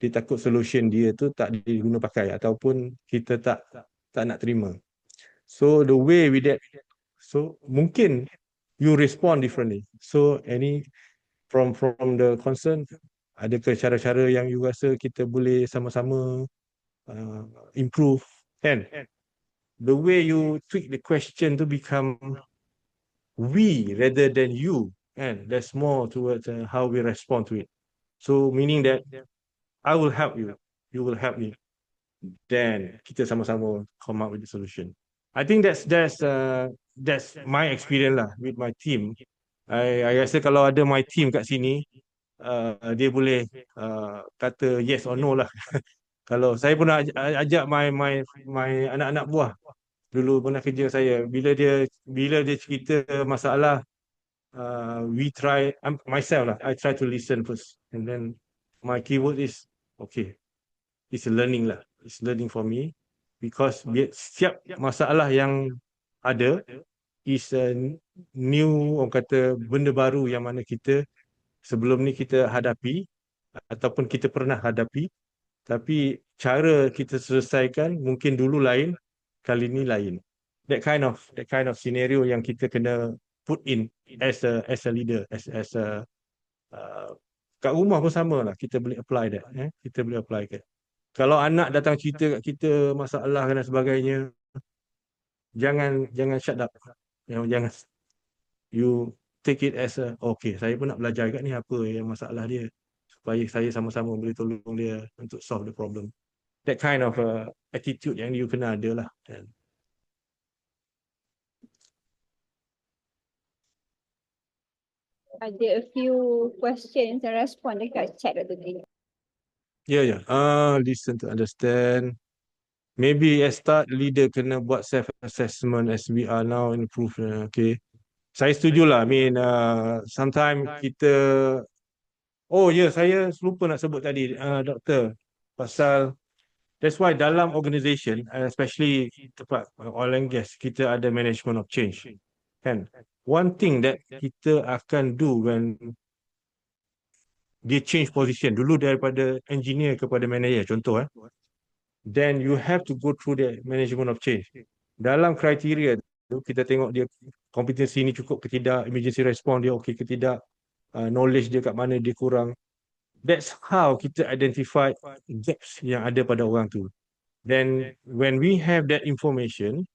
dia takut solution dia tu tak diguna pakai ataupun kita tak nak terima. So the way with that, so mungkin you respond differently. So from the concern, adakah cara-cara yang you rasa kita boleh sama-sama improve, kan? The way you tweak the question to become we rather than you, and that's more towards how we respond to it. So meaning that I will help you, you will help me, then kita sama-sama come up with the solution. I think that's my experience lah with my team. I rasa kalau ada my team kat sini, dia boleh kata yes or no lah. Kalau saya pernah ajak my anak-anak buah dulu pernah kerja saya, bila dia cerita masalah, we try, myself lah, I try to listen first, and then my keyword is okay, it's a learning lah, it's learning for me, because setiap masalah yang ada is a new, orang kata benda baru yang mana kita sebelum ni kita hadapi ataupun kita pernah hadapi, tapi cara kita selesaikan mungkin dulu lain, kali ni lain. That kind of scenario yang kita kena put in as a leader, as a kat rumah pun sama lah, kita boleh apply that. Kita boleh apply kan. Kalau anak datang cerita kat kita masalah dan sebagainya, jangan shut up. Jangan, you take it as okay, saya pun nak belajar kat ni apa yang masalah dia, supaya saya sama-sama boleh tolong dia untuk solve the problem. That kind of attitude yang you kena ada lah. Ada a few questions and respond dekat chat Dr. Tin. Yeah. Listen to understand. Maybe as start, leader kena buat self-assessment as we are now improve. Okay. Saya setuju lah. I mean, sometimes kita... saya lupa nak sebut tadi, doktor. Pasal, that's why dalam organisation, especially tempat oil and gas, kita ada management of change. Kan? one thing that kita akan do when dia change position dulu daripada engineer kepada manager, contoh then you have to go through the management of change. Dalam kriteria tu kita tengok dia kompetensi ni cukup ke tidak, emergency response dia okey ke tidak, knowledge dia kat mana dia kurang. That's how kita identify gaps yang ada pada orang tu. Then when we have that information,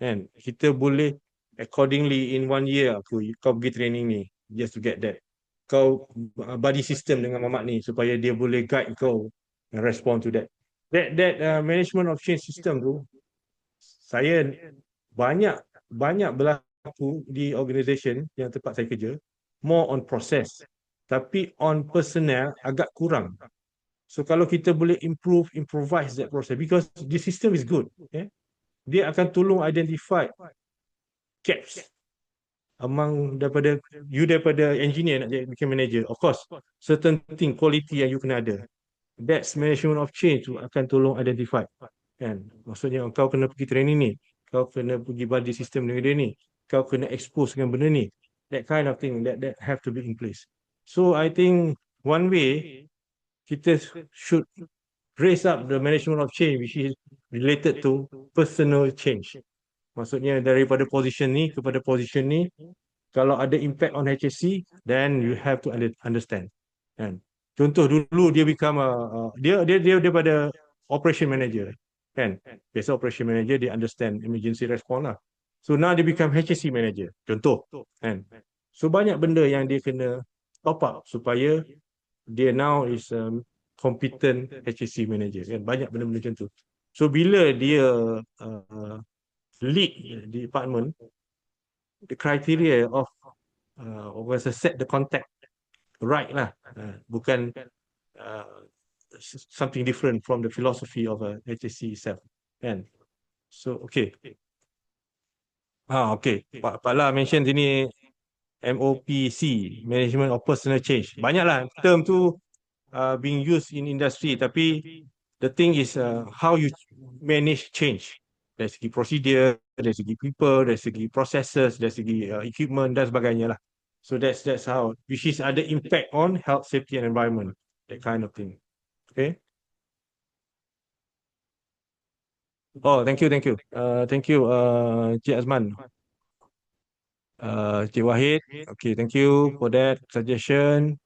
kan, kita boleh accordingly in 1 year kau pergi training ni just to get that. Kau body system dengan mamak ni supaya dia boleh guide kau and respond to that. That management of change system tu saya banyak berlaku di organisation yang tempat saya kerja, more on process, tapi on personnel agak kurang. So kalau kita boleh improvise that process, because the system is good, dia akan tolong identify gaps among daripada engineer nak jadi bikin manager. Of course, certain thing quality yang you kena ada. That's management of change tu akan tolong identify, kan? Maksudnya kau kena pergi training ni, kau kena pergi body system dengan dia ni, kau kena expose dengan benda ni. That kind of thing that have to be in place. So I think one way kita should raise up the management of change which is related to personal change. Maksudnya daripada position ni kepada position ni, kalau ada impact on HSC, then you have to understand. Kan? Contoh dulu dia become dia daripada operation manager, kan? Biasa operation manager dia understand emergency response lah. So now dia become HSC manager. Contoh, kan? So banyak benda yang dia kena top up supaya dia now is competent HSC manager, kan? Banyak benda-benda macam tu. So bila dia lead department, the criteria of was set the contact right lah, bukan something different from the philosophy of a HSC itself, kan? So okay. Okay. Pak La mention sini MOPC, Management of Personal Change. Banyaklah term tu being used in industry, tapi the thing is how you manage change. Dari segi prosedur, dari segi people, dari segi processes, dari segi equipment dan sebagainya lah. So that's how, which is ada impact on health, safety and environment, that kind of thing. Okay. Oh, thank you. Thank you, Cik Azman. Cik Wahid, okay, thank you for that suggestion.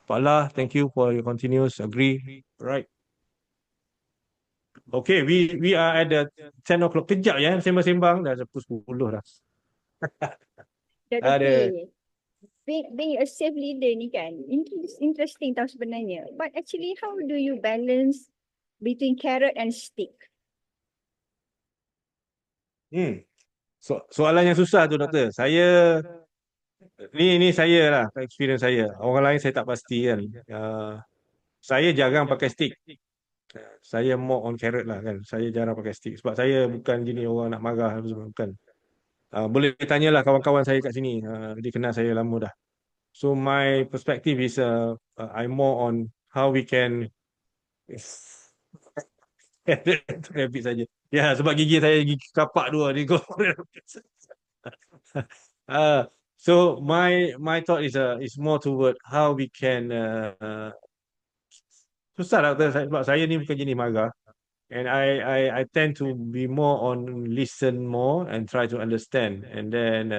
Pak La, thank you for your continuous agree. Right. Okay, we are at the 10 o'clock. Kejap ya, sembang-sembang dah 10 dah. Okay. Being a safe leader ni kan, interesting tau sebenarnya. But actually, how do you balance between carrot and stick? Soalan yang susah tu, doktor. Saya ni saya lah, experience saya. Orang lain saya tak pasti kan. Saya jarang pakai stick. Saya more on carrot lah kan. Saya jarang pakai stick sebab saya bukan jenis orang nak marah apa semua, bukan. Boleh tanyalah kawan-kawan saya kat sini. Dia kenal saya lama dah. So my perspective is I'm more on how we can rabbit saja. Ya, sebab gigi saya gigi kapak dua ni. So my thought is more toward how we can susah lah sebab saya ni bukan jenis marah, and I tend to be more on listen more and try to understand, and then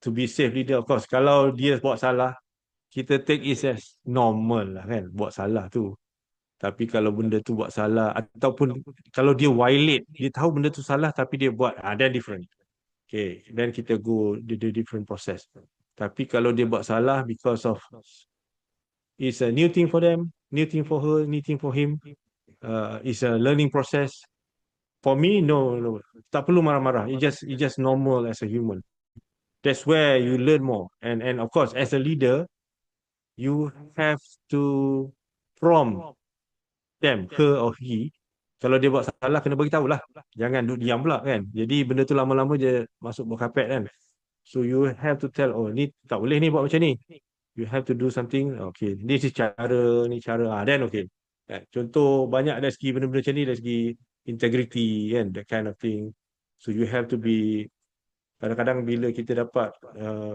to be safe leader, of course. Kalau dia buat salah, kita take it as normal lah kan, buat salah tu. Tapi kalau benda tu buat salah, ataupun kalau dia violate, dia tahu benda tu salah tapi dia buat, then different. Okay, then kita go the different process. Tapi kalau dia buat salah because of it's a new thing for them, new thing for her, new thing for him, it's a learning process. For me, no, tak perlu marah-marah. It's just normal as a human. That's where you learn more. And of course, as a leader, you have to prompt them, her or he. Kalau dia buat salah, kena beritahu lah. Jangan duduk diam pula kan. Jadi benda tu lama-lama je masuk bawah kapet kan. So you have to tell, oh ni tak boleh ni buat macam ni. You have to do something. Okay, ni cara. Then okay. Contoh banyak dari segi benda-benda macam ni, dari segi integrity kan, that kind of thing. So you have to be Kadang-kadang bila kita dapat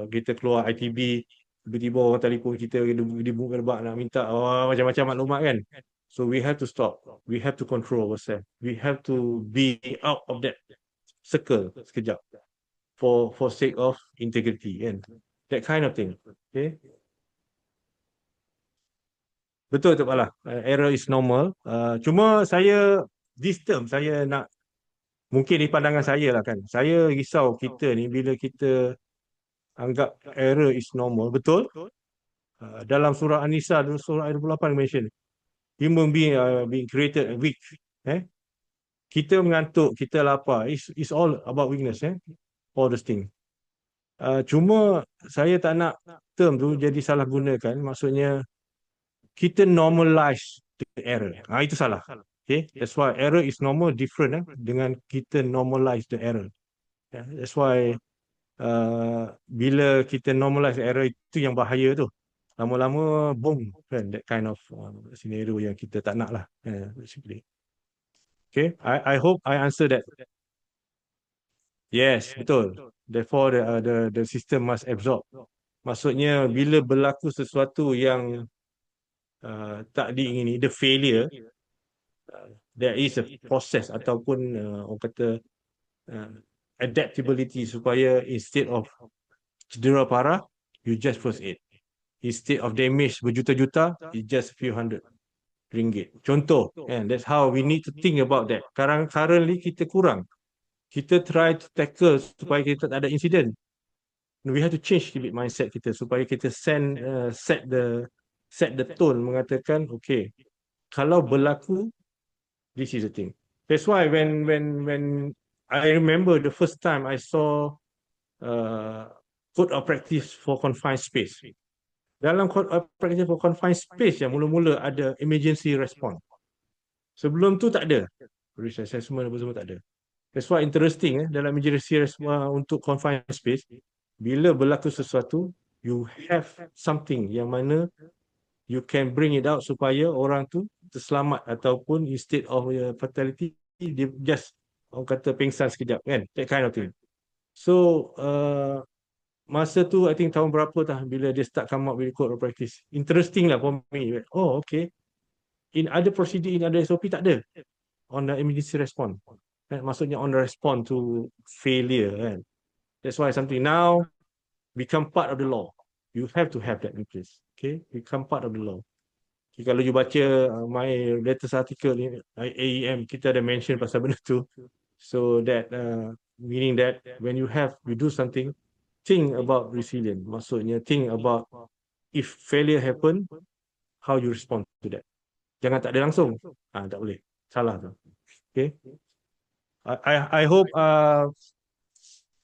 kita keluar ITB, tiba-tiba orang telefon kita di gerbak nak minta macam-macam maklumat kan. So we have to stop. We have to control ourselves. We have to be out of that circle sekejap for sake of integrity kan. That kind of thing. Okay. Betul tu Pak. Error is normal. Cuma saya this term saya nak mungkin di pandangan saya lah kan. Saya risau kita ni bila kita anggap error is normal. Betul? Dalam surah An-Nisa surah 28 mention human being being created weak. Kita mengantuk, kita lapar. It's all about weakness. All those things. Cuma saya tak nak term tu jadi salah gunakan. Maksudnya kita normalize the error. Itu salah. Okay, that's why error is normal different dengan kita normalize the error. That's why bila kita normalize error itu yang bahaya tu. Lama-lama boom kan, that kind of scenario yang kita tak nak lah. Basically. Okay, I hope I answer that. Yes, betul. Therefore the system must absorb. Maksudnya bila berlaku sesuatu yang tak diingini, the failure, there is a process ataupun orang kata adaptability supaya instead of cedera parah, you just first aid. Instead of damage berjuta-juta, it's just a few hundred ringgit. Contoh, and that's how we need to think about that. Currently kita kurang. Kita try to tackle supaya kita tak ada insiden. We have to change a bit mindset kita supaya kita set the tone mengatakan okay, kalau berlaku this is the thing. That's why when I remember the first time I saw code of practice for confined space. Dalam code of practice for confined space yang mula-mula ada emergency response. Sebelum tu tak ada. Risk assessment apa semua tak ada. That's why interesting dalam emergency response untuk confined space, bila berlaku sesuatu, you have something yang mana you can bring it out supaya orang tu terselamat ataupun instead of fatality, dia just orang kata pingsan sekejap kan, that kind of thing. So masa tu I think tahun berapa bila dia start come up with code of practice. Interesting lah for me. Oh okay. In other procedure, in other SOP tak ada on the emergency response. Maksudnya on the response to failure kan. That's why something now become part of the law. You have to have that in place. Okay, become part of the law. Okay, kalau you baca my latest article ni AEM, kita ada mention pasal benda tu. So that meaning that when you do something, think about resilience. Maksudnya think about if failure happen, how you respond to that. Jangan tak ada langsung. Tak boleh. Salah tu. Okay. I hope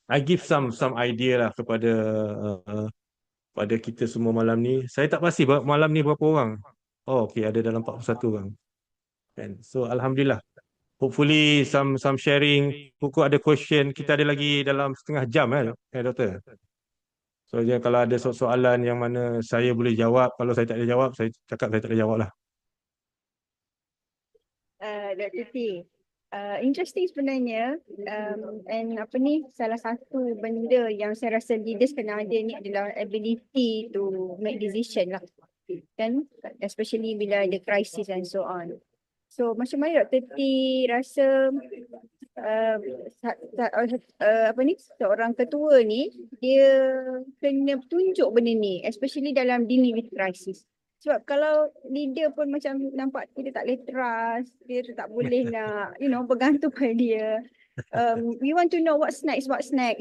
I give some idea lah kepada pada kita semua malam ni. Saya tak pasti malam ni berapa orang. Oh okay, ada dalam 41 orang. And so alhamdulillah. Hopefully some sharing. Pukul ada question. Kita ada lagi dalam setengah jam doktor. So kalau ada soalan yang mana saya boleh jawab, kalau saya tak ada jawab, saya cakap saya tak ada jawab lah. Dr. T, interesting sebenarnya, and salah satu benda yang saya rasa leaders kena ada ni adalah ability to make decision lah, kan, especially bila ada crisis and so on. So macam mana Dr. T rasa seorang ketua ni dia kena tunjuk benda ni, especially dalam dealing with crisis. Sebab kalau leader pun macam nampak kita tak boleh trust, dia tak boleh nak, bergantung pada dia. We want to know what's next.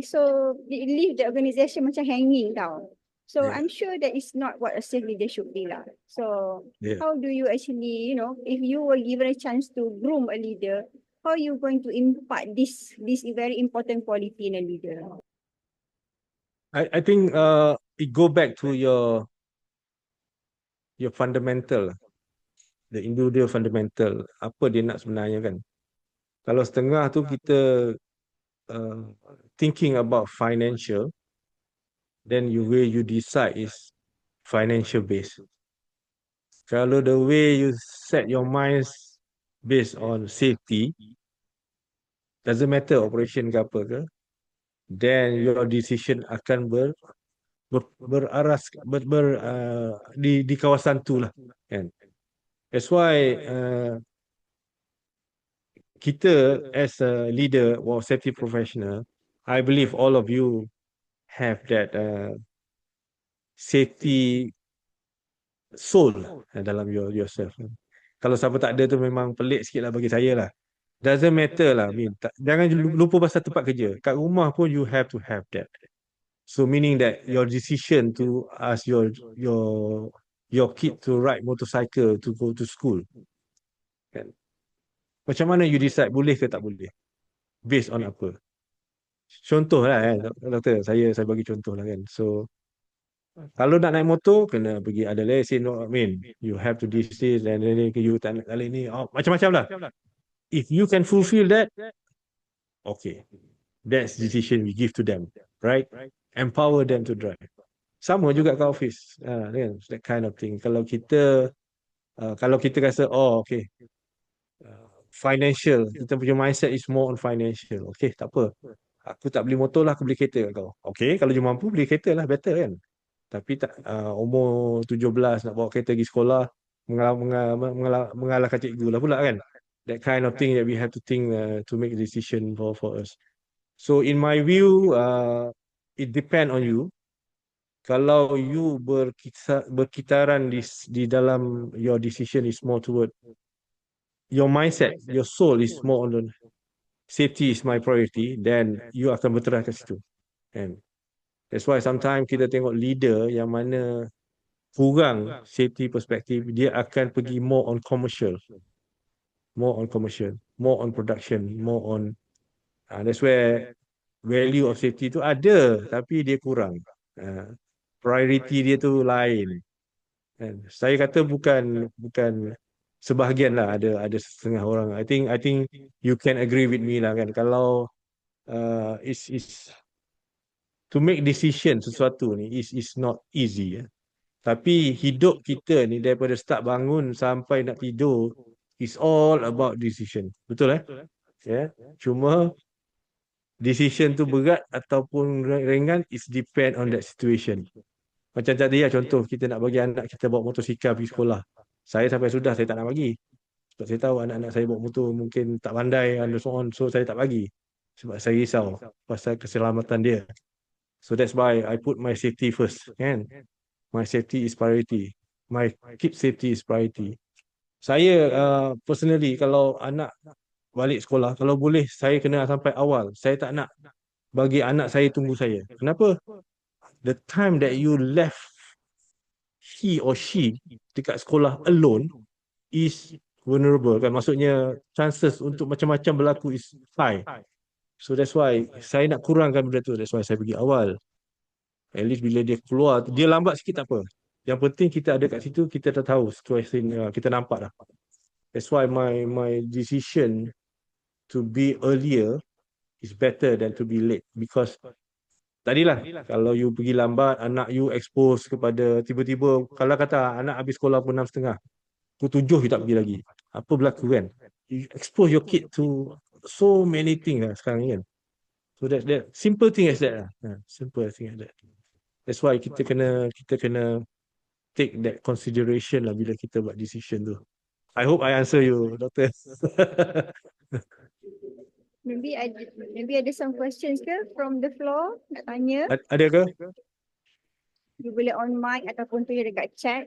So they leave the organisation macam hanging down. So I'm sure that is not what a safe leader should be lah. So how do you actually, if you were given a chance to groom a leader, how are you going to impart this very important quality in a leader? I think it go back to your fundamental, the individual fundamental, apa dia nak sebenarnya kan. Kalau setengah tu kita thinking about financial, then the way you decide is financial based. Kalau the way you set your minds based on safety, doesn't matter operation ke apa ke, then your decision akan beraras di kawasan tu lah, kan. That's why kita as a leader or safety professional, I believe all of you have that safety soul dalam yourself. Kalau siapa tak ada tu memang pelik sikit lah bagi saya lah. Doesn't matter lah. Jangan lupa pasal tempat kerja. Kat rumah pun you have to have that. So meaning that your decision to ask your kid to ride motorcycle to go to school, kan? Macam mana you decide boleh ke tak boleh? Based on apa? Contoh lah kan, doktor. Saya bagi contoh lah kan. So kalau nak naik motor, kena pergi ada lesen. I mean, you have to this and then you tak nak kali ni. Oh, macam-macam lah. If you can fulfill that, okay. That's decision we give to them, right? Empower them to drive. Sama juga kat office. Kan? That kind of thing. Kalau kita rasa, oh, okay. Financial, kita punya mindset is more on financial. Okay, tak apa. Aku tak beli motor lah, aku beli kereta kat kau. Okay, kalau you mampu, beli kereta lah, better kan? Tapi tak umur 17 nak bawa kereta pergi sekolah, mengalahkan cikgu lah pula kan. That kind of thing that we have to think to make a decision for us. So in my view, it depend on you. Kalau you berkitaran di dalam your decision is more toward your mindset, your soul is more on the safety is my priority, then you akan berterus kat situ. And that's why sometimes kita tengok leader yang mana kurang safety perspektif, dia akan pergi more on commercial, more on production, more on that's where value of safety tu ada tapi dia kurang. Priority dia tu lain. And saya kata bukan sebahagian lah, ada setengah orang. I think you can agree with me lah kan. Kalau is to make decision sesuatu ni is not easy. Tapi hidup kita ni daripada start bangun sampai nak tidur is all about decision. Betul Yeah. Cuma decision tu berat ataupun ringan is depend on that situation. Macam tadi ya, contoh kita nak bagi anak kita bawa motosikal pergi sekolah. Saya sampai sudah saya tak nak bagi. Sebab saya tahu anak-anak saya bawa motor mungkin tak pandai and so on, so saya tak bagi. Sebab saya risau pasal keselamatan dia. So that's why I put my safety first, kan? My safety is priority. My kid safety is priority. Saya personally kalau anak balik sekolah, kalau boleh saya kena sampai awal. Saya tak nak bagi anak saya tunggu saya. Kenapa? The time that you left he or she dekat sekolah alone is vulnerable kan. Maksudnya chances untuk macam-macam berlaku is high. So that's why saya nak kurangkan benda tu. That's why saya pergi awal. At least bila dia keluar, dia lambat sikit tak apa. Yang penting kita ada kat situ, kita dah tahu situasi, kita nampak dah. That's why my decision to be earlier is better than to be late. Because tadilah, kalau you pergi lambat, anak you expose kepada tiba-tiba, kalau kata anak habis sekolah pukul 6.30, pukul 7 you tak pergi lagi. Apa berlaku kan? You expose your kid to so many things lah sekarang ni kan. So that simple thing as that lah. Simple thing as that. That's why kita kena take that consideration lah bila kita buat decision tu. I hope I answer you, Doctor. Maybe ada some questions ke from the floor nak tanya. Ada ke? You boleh on mic ataupun tulis dekat chat.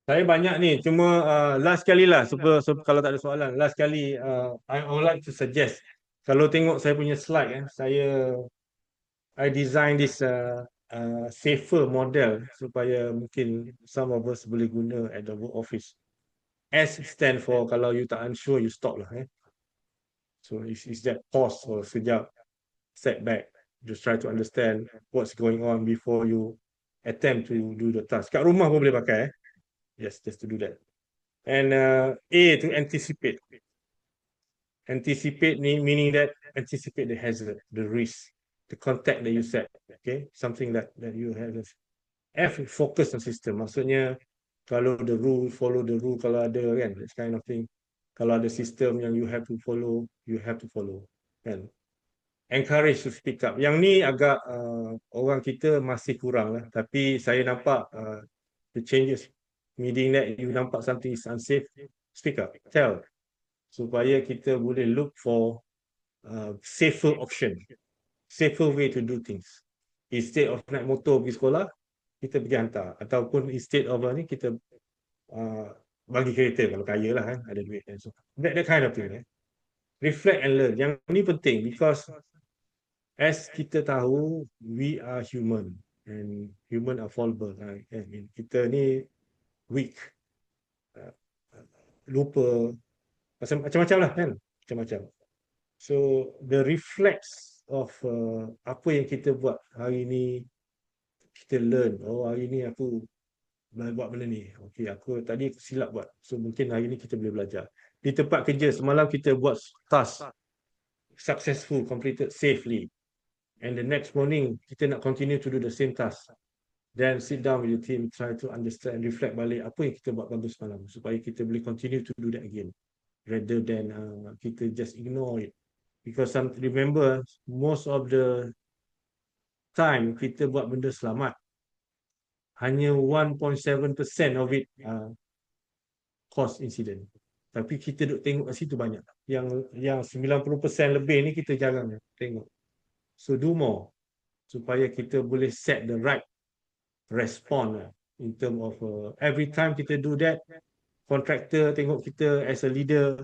Saya banyak ni, cuma last kali lah, kalau tak ada soalan, last kali I would like to suggest, kalau tengok saya punya slide, I design this safer model supaya mungkin some of us boleh guna at the work office. S stand for kalau you tak unsure, you stop lah. So it's that pause or sekejap, step back, just try to understand what's going on before you attempt to do the task. Kat rumah pun boleh pakai. Yes, just to do that. And A, to anticipate. Anticipate meaning that anticipate the hazard, the risk, the contact that you set. Okay, something that you have. F, focus on system. Maksudnya kalau the rule, follow the rule kalau ada kan, this kind of thing. Kalau ada sistem yang you have to follow, you have to follow. Kan? Encourage to speak up. Yang ni agak orang kita masih kurang lah. Tapi saya nampak the changes. Meaning that you nampak something is unsafe, speak up, tell. Supaya kita boleh look for safer option, safer way to do things. Instead of naik motor pergi sekolah, kita pergi hantar. Ataupun instead of ni, kita bagi kereta kalau kaya lah kan, ada duit. So, that kind of thing. Reflect and learn. Yang ni penting because as kita tahu, we are human. And human are fallible. Right? Kita ni weak. Lupa. Macam-macam lah kan. Macam-macam. So, the reflex of apa yang kita buat hari ni, kita learn. Oh, hari ni aku buat benda ni. Okay, tadi aku silap buat. So, mungkin hari ni kita boleh belajar. Di tempat kerja, semalam kita buat task successful, completed safely. And the next morning, kita nak continue to do the same task. Then sit down with the team, try to understand, reflect balik apa yang kita buat bagus semalam. Supaya kita boleh continue to do that again. Rather than kita just ignore it. Because remember, most of the time kita buat benda selamat. Hanya 1.7% of it cause incident. Tapi kita duk tengok kat situ banyak. Yang 90% lebih ni kita jarang tengok. So do more. Supaya kita boleh set the right response in term of every time kita do that, contractor tengok kita as a leader,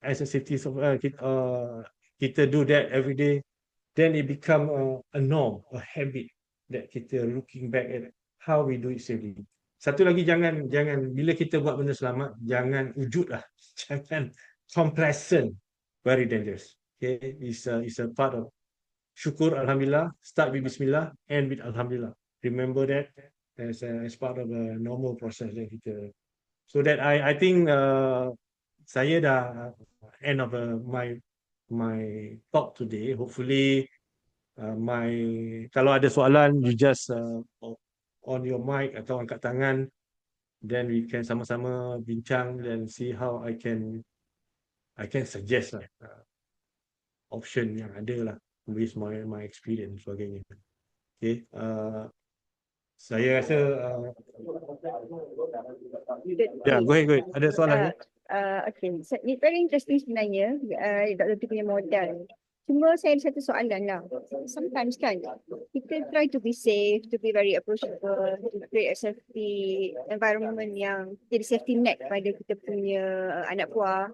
as a safety kita do that every day, then it become a norm, a habit that kita looking back at how we do it safely. Satu lagi, jangan bila kita buat benda selamat, jangan wujud lah. Jangan complacent. Very dangerous. Okay, it's a part of syukur, alhamdulillah. Start with bismillah, end with alhamdulillah. Remember that as part of a normal process that kita. So that I think saya dah end of my talk today. Hopefully kalau ada soalan, you just on your mic atau angkat tangan, then we can sama-sama bincang and see how I can suggest lah option yang ada lah with my experience sebagainya. Okay, saya rasa go ahead. Ada soalan? Okay, it's very interesting sebenarnya Dr. T punya modal. Cuma saya ada satu soalan lah. Sometimes kan, kita try to be safe, to be very approachable, to create a safety environment yang jadi safety net pada kita punya anak buah.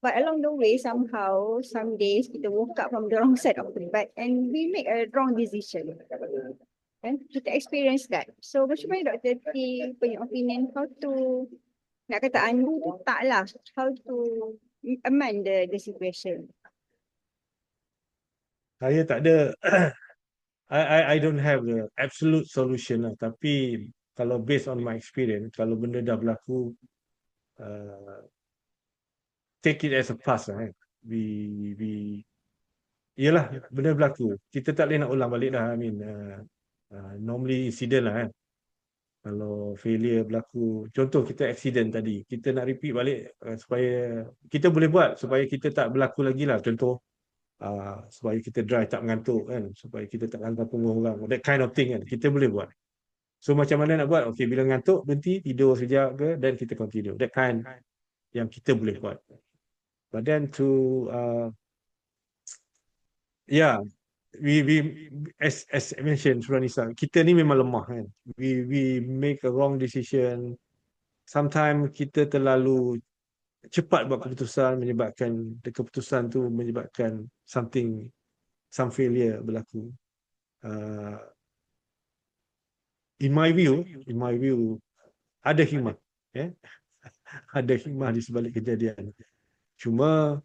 But along the way, somehow, some days kita woke up from the wrong side of the bed and we make a wrong decision. And kita experience that. So macam mana Dr. T punya opinion, how to, nak kata undo tu tak lah, how to amend the situation? Saya tak ada I don't have the absolute solution lah. Tapi kalau based on my experience, kalau benda dah berlaku, take it as a past lah. Yelah, benda berlaku. Kita tak boleh nak ulang balik dah. I mean, normally incident lah kan. Kalau failure berlaku, contoh kita accident tadi, kita nak repeat balik supaya kita boleh buat supaya kita tak berlaku lagi lah. Contoh, supaya kita drive tak mengantuk kan, supaya kita tak hantar punggung orang, that kind of thing kan, kita boleh buat. So macam mana nak buat? Okay, bila ngantuk berhenti, tidur sekejap ke, then kita continue. That kind yang kita boleh buat. But then to we as I mentioned, Surah Nisa, kita ni memang lemah kan. We make a wrong decision. Sometimes kita terlalu cepat buat keputusan, menyebabkan keputusan tu menyebabkan some failure berlaku. In my view ada hikmah, ada hikmah di sebalik kejadian. Cuma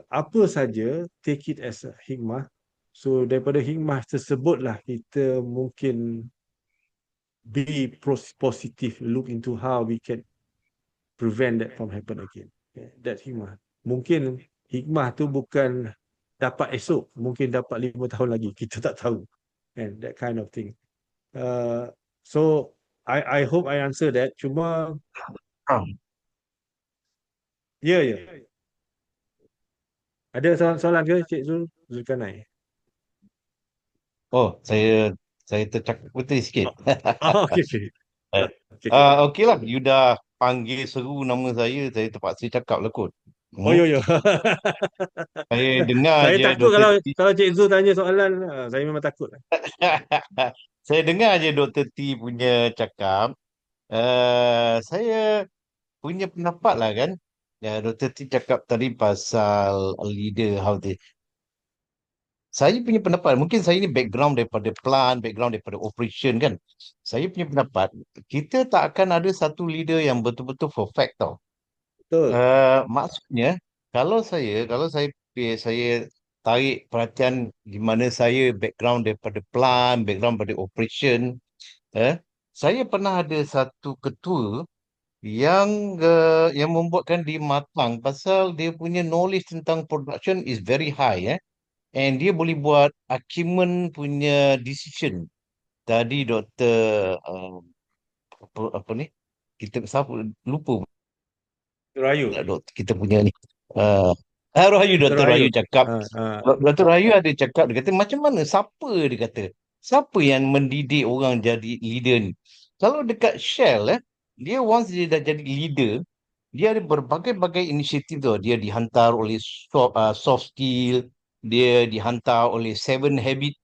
apa saja take it as a hikmah. So daripada hikmah tersebutlah kita mungkin be positive, look into how we can prevent that from happen again. That hikmah. Mungkin hikmah tu bukan dapat esok, mungkin dapat 5 tahun lagi, kita tak tahu. And that kind of thing. So I hope I answer that. Cuma Ya, ya. Ada soalan ke Cik Zulkarnain? Oh, saya tercakap betul sikit. Oh, okey, okey. Eh, Okey, okey. Okey lah, you dah panggil seru nama saya terpaksa cakap lah kot. Oh, yo, yo. Saya dengar Saya je takut Dr. kalau T. kalau Cik Zul tanya soalan, saya memang takut. Saya dengar je Dr. T punya cakap. Saya punya pendapat lah kan. Ya, Dr. T cakap tadi pasal leader, how they. Saya punya pendapat, mungkin saya ni background daripada plant, background daripada operation kan. Saya punya pendapat, kita tak akan ada satu leader yang betul-betul perfect tau. Betul. Maksudnya, kalau saya tarik perhatian di mana saya background daripada plant, background daripada operation, saya pernah ada satu ketua yang membuatkan dia matang pasal dia punya knowledge tentang production is very high. And dia boleh buat acumen punya decision. Tadi Doktor apa ni? Kita siapa lupa Rayu. pula doktor kita punya ni. Uh, Rahayu, Dr. Dr. Rayu. Rayu cakap. Ah, Dr. Rayu ada cakap, dia kata macam mana? Siapa dia kata? Siapa yang mendidik orang jadi leader ni? Kalau dekat Shell, dia once dia dah jadi leader, dia ada berbagai-bagai inisiatif tu. Dia dihantar oleh soft skill, dia dihantar oleh Seven Habit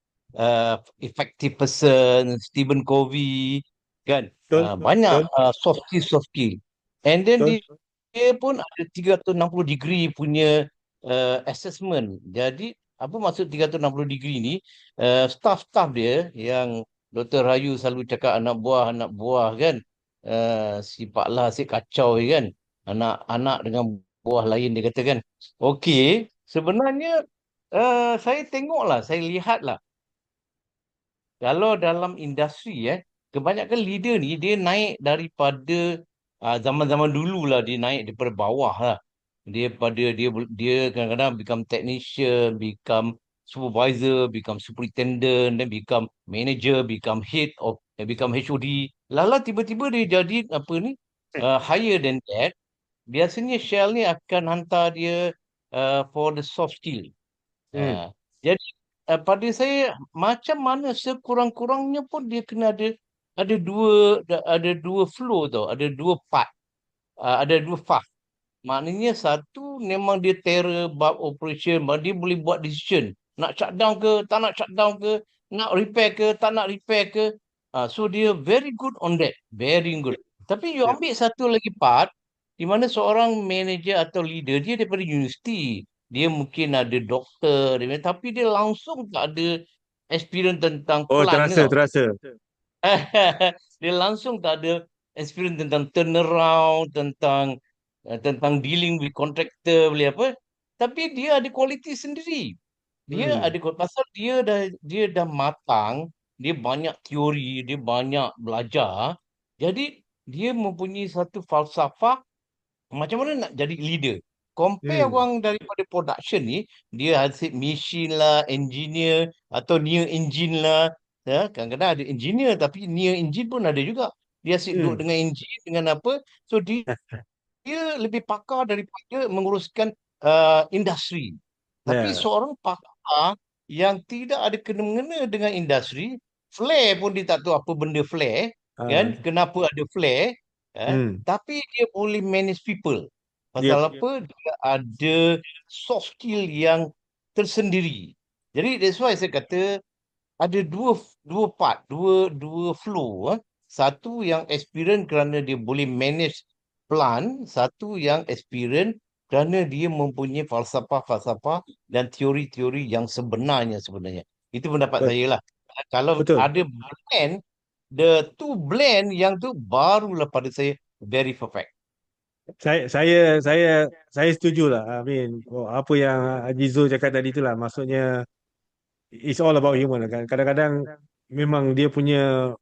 Effective Person, Stephen Covey, kan? betul, Banyak betul, soft skill. And then betul. dia pun ada 360 degree punya assessment. Jadi, apa maksud 360 degree ni? Staff-staff dia yang Dr. Rayu selalu cakap anak buah kan. Si Pak Lah asyik kacau kan. Anak-anak dengan buah lain dia kata kan. Okey, sebenarnya saya tengoklah, saya lihatlah. Kalau dalam industri kebanyakan leader ni dia naik daripada zaman-zaman dulu lah, dia naik daripada bawah lah. Dia kadang-kadang become technician, become supervisor, become superintendent, then become manager, become head of become HOD. Lala tiba-tiba dia jadi apa ni? Higher than that. Biasanya Shell ni akan hantar dia for the soft skill. Hmm. Jadi pada saya macam mana sekurang-kurangnya pun dia kena ada dua flow tau, ada dua part, ada dua fah. Maknanya satu memang dia terror bab operation, dia boleh buat decision nak shutdown ke, tak nak shutdown ke, nak repair ke, tak nak repair ke. So dia very good on that, very good. Tapi you Ya. ambil satu lagi part di mana seorang manager atau leader dia daripada universiti, dia mungkin ada doktor, tapi dia langsung tak ada experience tentang Oh, plant ni terasa, tau. terasa. Dia langsung tak ada experience tentang turnaround, tentang dealing with contractor, boleh apa. Tapi dia ada kualiti sendiri. Dia Hmm. ada pasal dia dah matang, dia banyak teori, dia banyak belajar. Jadi dia mempunyai satu falsafah macam mana nak jadi leader. Compare Hmm. orang daripada production ni, dia hasil machine lah, engineer atau near engine lah. Kadang-kadang ada engineer tapi near engine pun ada juga. Dia asyik duduk Hmm. dengan engine, dengan apa. So dia lebih pakar daripada menguruskan industri. Tapi Ya. seorang pakar yang tidak ada kena-mengena dengan industri, flare pun dia tak tahu apa benda flare, kan? Ah. Kenapa ada flare, Hmm. tapi dia boleh manage people. Yep. Pasal apa? Dia ada soft skill yang tersendiri. Jadi that's why saya kata ada dua part, dua flow. Satu yang experience kerana dia boleh manage plant, satu yang experience kerana dia mempunyai falsafah-falsafah dan teori-teori yang sebenarnya. Itu pendapat saya lah. Kalau Betul. ada blend, the two blend yang tu barulah pada saya very perfect. Saya setuju lah. I mean, apa yang Haji Zul cakap tadi tu lah. Maksudnya, it's all about human lah kan. Kadang-kadang memang dia punya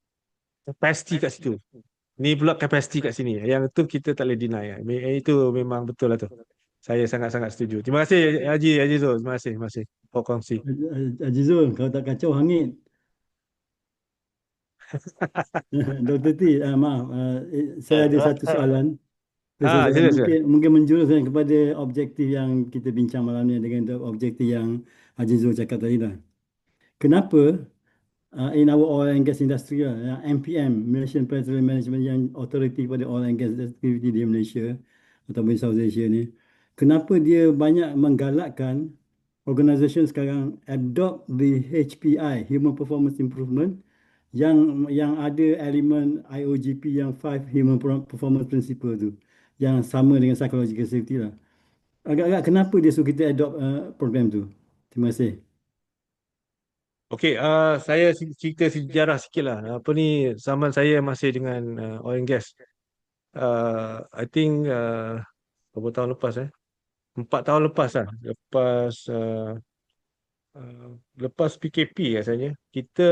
capacity kat situ. Ni pula capacity kat sini. Yang tu kita tak boleh deny. Itu memang betul lah tu. Saya sangat-sangat setuju. Terima kasih Haji Zul. Terima kasih for kongsi. Haji Zul, kalau tak kacau hangit. Dr. T, maaf, saya ada satu soalan. Saya Sila sila. mungkin menjuruskan kepada objektif yang kita bincang malam ni dengan objektif yang Haji Zul cakap tadi lah. Kenapa in our oil and gas industry lah, yang MPM, Malaysian Petroleum Management, yang authority pada oil and gas activity di Malaysia ataupun South Asia ni, kenapa dia banyak menggalakkan organisasi sekarang adopt the HPI, Human Performance Improvement, yang ada elemen IOGP yang 5 Human Performance Principle tu, yang sama dengan psychological safety lah. Agak-agak kenapa dia suruh kita adopt program tu? Terima kasih. Okey, saya cerita sejarah sikit lah. Apa ni, zaman saya masih dengan oil and gas. I think berapa tahun lepas 4 tahun lepas lah. Lepas PKP rasanya. Kita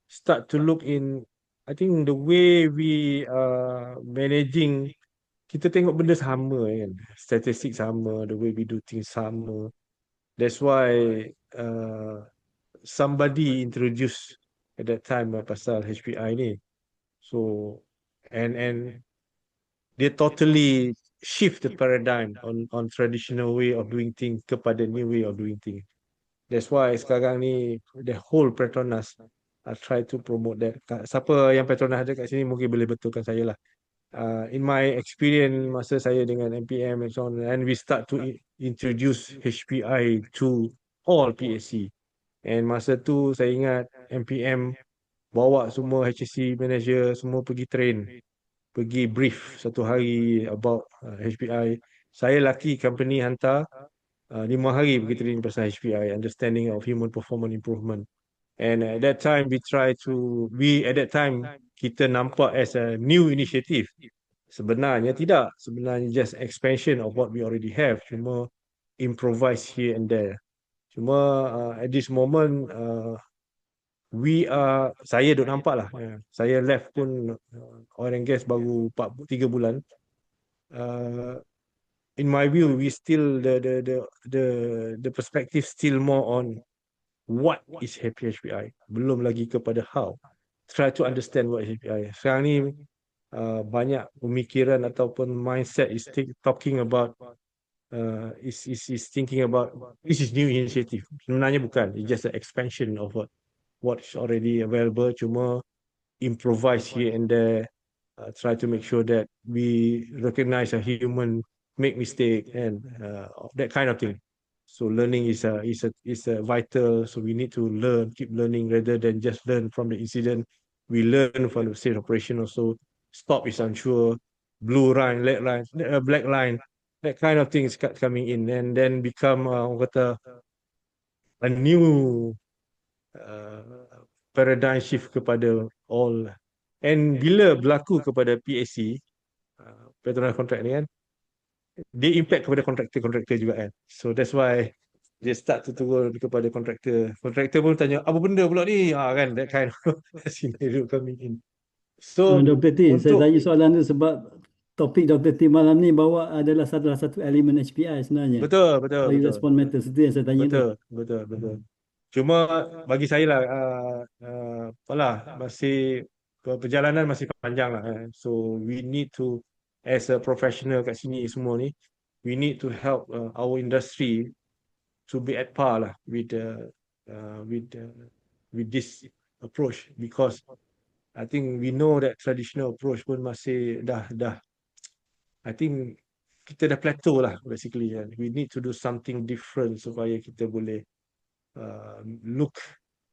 start to look in, I think the way we managing, kita tengok benda sama kan. Statistik sama, the way we do things sama. That's why somebody introduce at that time pasal HPI ni. So and dia totally shift the paradigm on traditional way of doing things kepada new way of doing things. That's why sekarang ni the whole Petronas try to promote that. Siapa yang Petronas ada kat sini mungkin boleh betulkan saya lah. In my experience masa saya dengan MPM and so on, and we start to introduce HPI to all PSC. And masa tu saya ingat MPM bawa semua HSC manager semua pergi train, pergi brief satu hari about HPI. Saya laki company hantar 5 hari pergi training pasal HPI, understanding of human performance improvement. And at that time at that time kita nampak as a new initiative. Sebenarnya tidak, sebenarnya just expansion of what we already have, cuma improvise here and there. Cuma at this moment saya duk nampak lah. Saya left pun oil and gas baru 3 bulan. In my view, we still the perspective still more on what is HPI, belum lagi kepada how. Try to understand what is HPI. Sekarang ni banyak pemikiran ataupun mindset is talking about is thinking about this is new initiative. Sebenarnya bukan, it's just an expansion of what's already available. Cuma improvise here and there, try to make sure that we recognize a human make mistake and that kind of thing. So learning is a vital. So we need to keep learning rather than just learn from the incident. We learn from the state operation also. Stop is unsure, blue line, red line, black line, that kind of things coming in, and then become orang kata a new paradigm shift kepada all. And bila berlaku kepada PSC, Petronas contract ni kan, dia impact kepada kontraktor juga kan. So that's why dia start to turun kepada kontraktor. Kontraktor pun tanya, apa benda pula ni? Kan, that kind of scenario coming in. So Dr. T, saya tanya soalan tu sebab topik Dr. T malam ni bawa adalah salah satu elemen HPI sebenarnya. betul. Response matters, itu yang saya tanya tu. Betul. Cuma bagi saya lah, apalah, masih perjalanan masih panjang lah. So we need to, as a professional kat sini semua ni, we need to help our industry to be at par lah with this approach, because I think we know that traditional approach pun masih dah I think kita dah plateau lah basically. We need to do something different supaya kita boleh look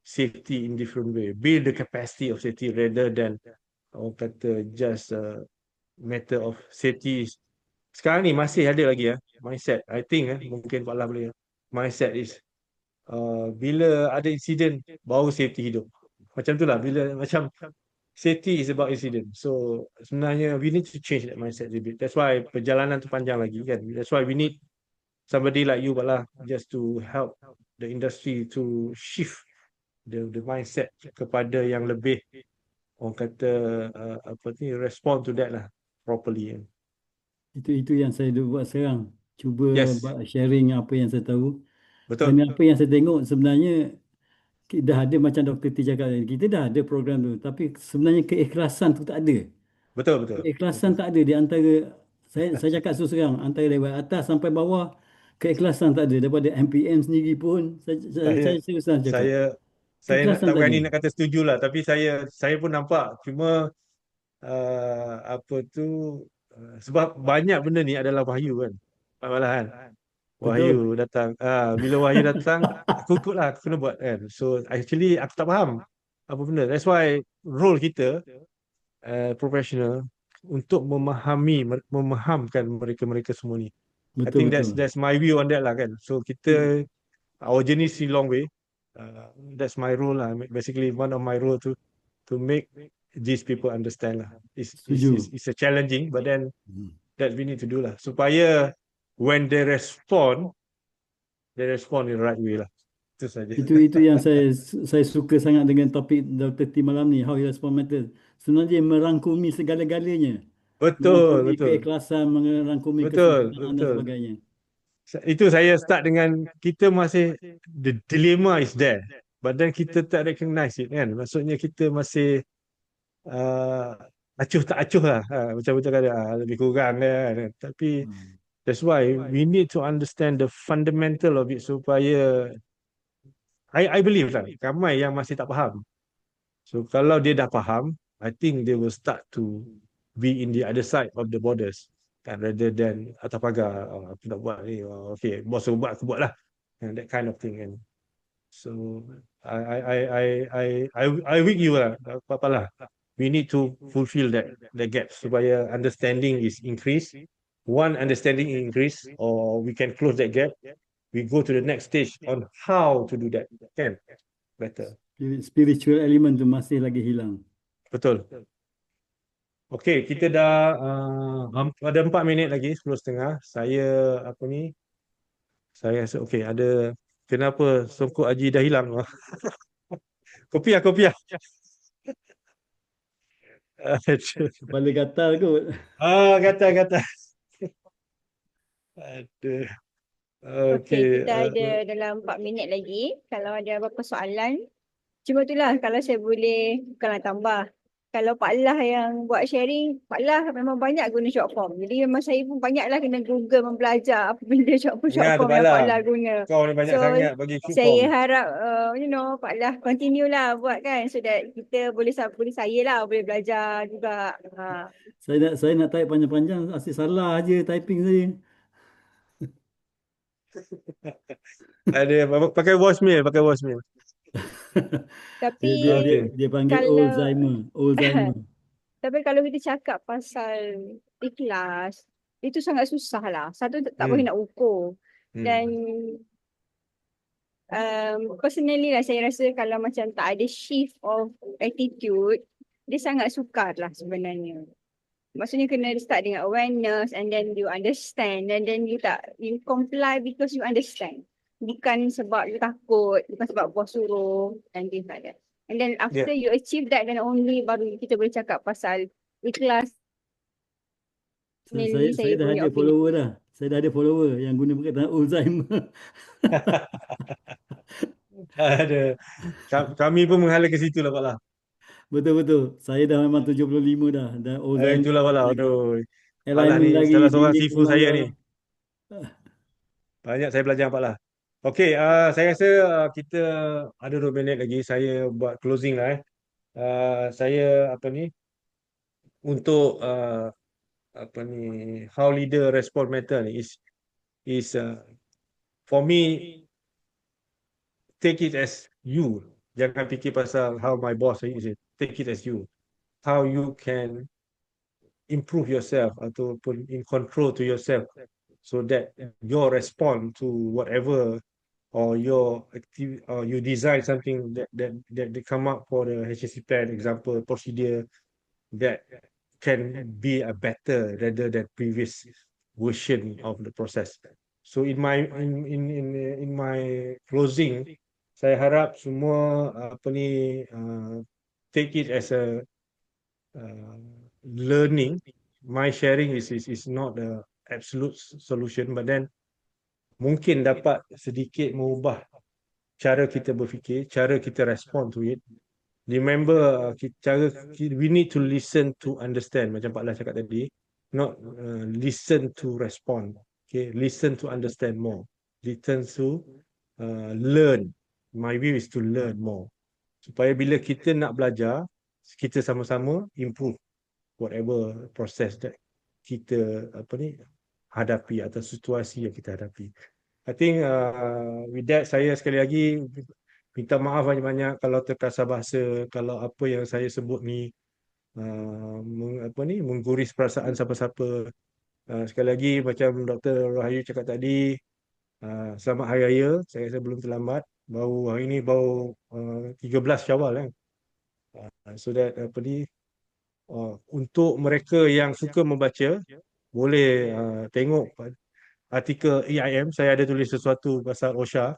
safety in different way, build the capacity of safety rather than orang kata just matter of safety. Sekarang ni masih ada lagi mindset. I think mungkin Pak Lah boleh. Mindset is bila ada insiden baru safety hidup. Macam tu lah, bila macam safety is about incident. So sebenarnya we need to change that mindset a bit. That's why perjalanan tu panjang lagi kan. That's why we need somebody like you, Pak Lah, just to help the industry to shift the mindset kepada yang lebih, orang kata respond to that lah properly. Itu yang saya buat sekarang. Cuba Yes. sharing apa yang saya tahu. Betul. Dan apa yang saya tengok sebenarnya dah ada macam Dr. T cakap tadi. Kita dah ada program tu, tapi sebenarnya keikhlasan tu tak ada. Betul. Keikhlasan tak ada di antara Saya cakap terus terang, antara daripada atas sampai bawah, keikhlasan tak ada. Daripada MPM sendiri pun, saya Saya serius terang cakap. saya Keikhlasan tak tak ada. berani nak kata setuju lah, tapi saya pun nampak, cuma apa tu, sebab banyak benda ni adalah wahyu kan, malahan Betul. wahyu datang, bila wahyu datang aku ikut lah, aku kena buat kan. So actually aku tak faham apa benda, that's why role kita professional untuk memahamkan mereka-mereka semua ni. I Betul, think betul. that's my view on that lah kan. So kita, our journey is a long way. That's my role lah. Basically, one of my role to make these people understand lah. Setuju. It's a challenging, but then Hmm. that we need to do lah. Supaya when they respond in the right way lah. Itu saja. Itu yang saya suka sangat dengan topik Dr. T malam ni, how you respond matters. Sebenarnya dia merangkumi segala-galanya. Betul, Merangkumi betul. keikhlasan, merangkumi Betul, kesempurnaan dan betul. sebagainya. Itu saya start dengan kita masih, the dilemma is there, but then kita tak recognize it kan. Maksudnya kita masih acuh tak acuh lah, macam kata lebih kurang kan. Tapi Hmm. that's why we need to understand the fundamental of it, supaya I believe lah ramai yang masih tak faham. So kalau dia dah faham, I think they will start to be in the other side of the borders, kan, rather than atas pagar, aku nak buat ni, okay, bos suruh buat, aku buat lah, and that kind of thing kan. So I with you lah, apa lah. We need to fulfill that gap supaya understanding is increased. One understanding increase, or we can close that gap. We go to the next stage on how to do that. Kan? Better. Spiritual element tu masih lagi hilang. Betul. Okey, kita dah ada 4 minit lagi, 10:30. Saya apa ni? Saya rasa okey, ada kenapa songkok Haji dah hilang? Kopiah. Aduh. Kepala gatal kot. Kata. Aduh. Okey, Okey. kita ada dalam 4 minit lagi. Kalau ada apa-apa soalan, cuma itulah kalau saya boleh bukanlah tambah. Kalau Pak Lah yang buat sharing, Pak Lah memang banyak guna short form. Jadi memang saya pun banyaklah kena Google mempelajar apa benda short Ingat form yang Pak Pak Lah, Lah guna. kau ni banyak So, sangat bagi short saya form. harap Pak Lah continue lah buat kan, so that kita boleh saya lah boleh belajar juga. Saya nak type panjang-panjang, asyik salah aje typing saya. Ada pakai voicemail. Tapi Dia panggil kalau Alzheimer. tapi kalau kita cakap pasal ikhlas, itu sangat susah lah. Satu tak boleh nak ukur. Dan personally lah saya rasa kalau macam tak ada shift of attitude, dia sangat sukar lah sebenarnya. Maksudnya kena start dengan awareness, and then you understand, and then you comply because you understand. Bukan sebab you takut, bukan sebab bos suruh, and things like that. And then after you achieve that, then only baru kita boleh cakap pasal ikhlas. Saya dah ada follower dah. Saya dah ada follower yang guna perkataan Alzheimer. Ada. Kami pun menghala ke situ lah Pak Lah. Betul. Saya dah memang 75 dah. Dan Alzheimer Itulah Pak Lah. lagi. Aduh. Pak Lah Alignment ni lagi. salah seorang dinding sifu memang saya dah- ni. Banyak saya belajar Pak Lah. Okey, saya rasa kita ada 2 minit lagi. Saya buat closing lah. Saya untuk how leader respond matter ni is for me, take it as you. Jangan fikir pasal how my boss is it. Take it as you. How you can improve yourself ataupun in control to yourself, so that your response to whatever, or your activity, or you design something that they come up for the HSC plan example procedure that can be a better rather than previous version of the process. So in my closing, saya harap semua take it as a learning. My sharing is not the absolute solution, but then mungkin dapat sedikit mengubah cara kita berfikir, cara kita respond to it. Remember, we need to listen to understand, macam Pak Lah cakap tadi. not listen to respond. Okay, listen to understand more. Listen to learn. My view is to learn more. Supaya bila kita nak belajar, kita sama-sama improve whatever process that kita hadapi atau situasi yang kita hadapi. I think with that saya sekali lagi minta maaf banyak-banyak kalau terkasar bahasa, kalau apa yang saya sebut ni mengguris perasaan siapa-siapa. Sekali lagi macam Dr. Rahayu cakap tadi, selamat Hari Raya. Saya rasa belum terlambat. Hari ini baru 13 Syawal kan. So that untuk mereka yang suka membaca, boleh tengok artikel EIM. Saya ada tulis sesuatu pasal OSHA.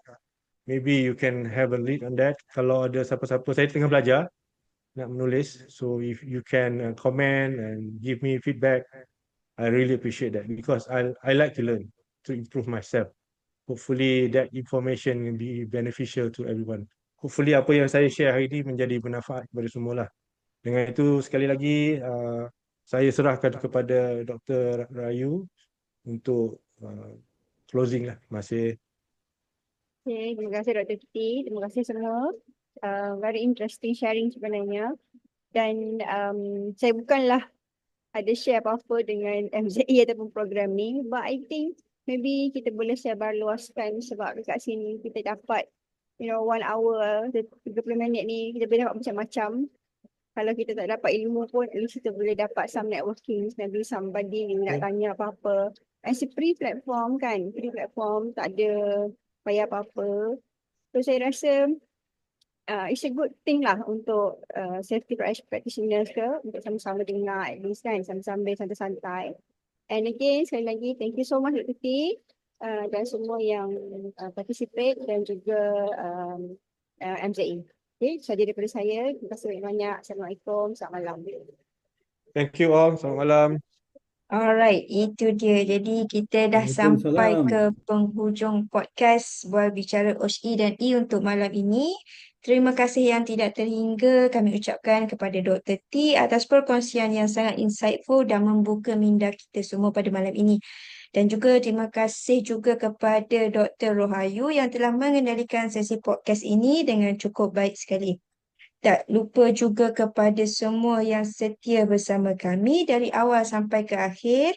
Maybe you can have a read on that. Kalau ada siapa-siapa, saya tengah belajar nak menulis. So if you can comment and give me feedback, I really appreciate that because I like to learn to improve myself. Hopefully that information will be beneficial to everyone. Hopefully apa yang saya share hari ini menjadi bermanfaat kepada semua lah. Dengan itu sekali lagi saya serahkan kepada Dr. Rahayu untuk closing lah. Terima kasih. Okay, terima kasih Dr. Titi. Terima kasih semua. Very interesting sharing sebenarnya. Dan saya bukanlah ada share apa-apa dengan MZE ataupun program ni. But I think maybe kita boleh sebar luaskan sebab dekat sini kita dapat 1 hour, 30 minit ni kita boleh dapat macam-macam. Kalau kita tak dapat ilmu pun, at least kita boleh dapat some networking, maybe somebody yang nak tanya apa-apa. And it's a free platform kan, free platform, tak ada bayar apa-apa. So saya rasa it's a good thing lah untuk safety practitioners ke, untuk sama-sama dengar at least kan, sambil santai-santai. And again, sekali lagi, thank you so much Dr. T dan semua yang participate dan juga MZE. Okay, sahaja daripada saya. Terima kasih banyak-banyak. Assalamualaikum. Selamat malam. Thank you all. Selamat malam. Alright, itu dia. Jadi kita dah sampai Waalaikumsalam. ke penghujung podcast Bual Bicara OSHI dan E untuk malam ini. Terima kasih yang tidak terhingga kami ucapkan kepada Dr. T atas perkongsian yang sangat insightful dan membuka minda kita semua pada malam ini. Dan juga terima kasih juga kepada Dr. Rahayu yang telah mengendalikan sesi podcast ini dengan cukup baik sekali. Tak lupa juga kepada semua yang setia bersama kami dari awal sampai ke akhir.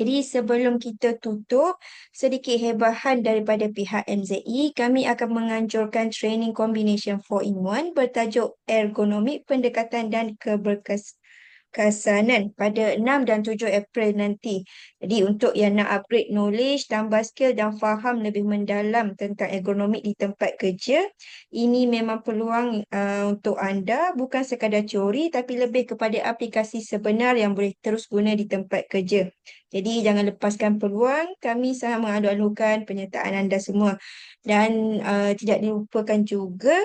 Jadi sebelum kita tutup, sedikit hebahan daripada pihak MZE, kami akan menganjurkan training combination 4-in-1 bertajuk Ergonomik Pendekatan dan Keberkesanan pada 6 dan 7 April nanti. Jadi untuk yang nak upgrade knowledge, tambah skill dan faham lebih mendalam tentang ergonomik di tempat kerja, ini memang peluang untuk anda, bukan sekadar teori tapi lebih kepada aplikasi sebenar yang boleh terus guna di tempat kerja. Jadi jangan lepaskan peluang, kami sangat mengalu-alukan penyertaan anda semua. Dan tidak dilupakan juga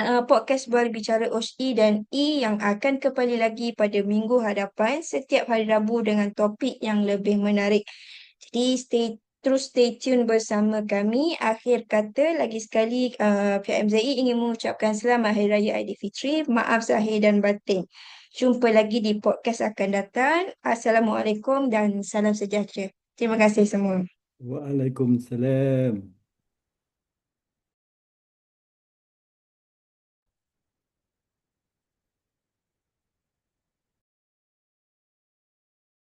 podcast Bual Bicara OSHI dan E yang akan kembali lagi pada minggu hadapan setiap hari Rabu dengan topik yang lebih menarik. Jadi terus stay tune bersama kami. Akhir kata lagi sekali pihak MZE ingin mengucapkan selamat Hari Raya Aidilfitri, maaf zahir dan batin. Jumpa lagi di podcast akan datang. Assalamualaikum dan salam sejahtera. Terima kasih semua. Waalaikumsalam.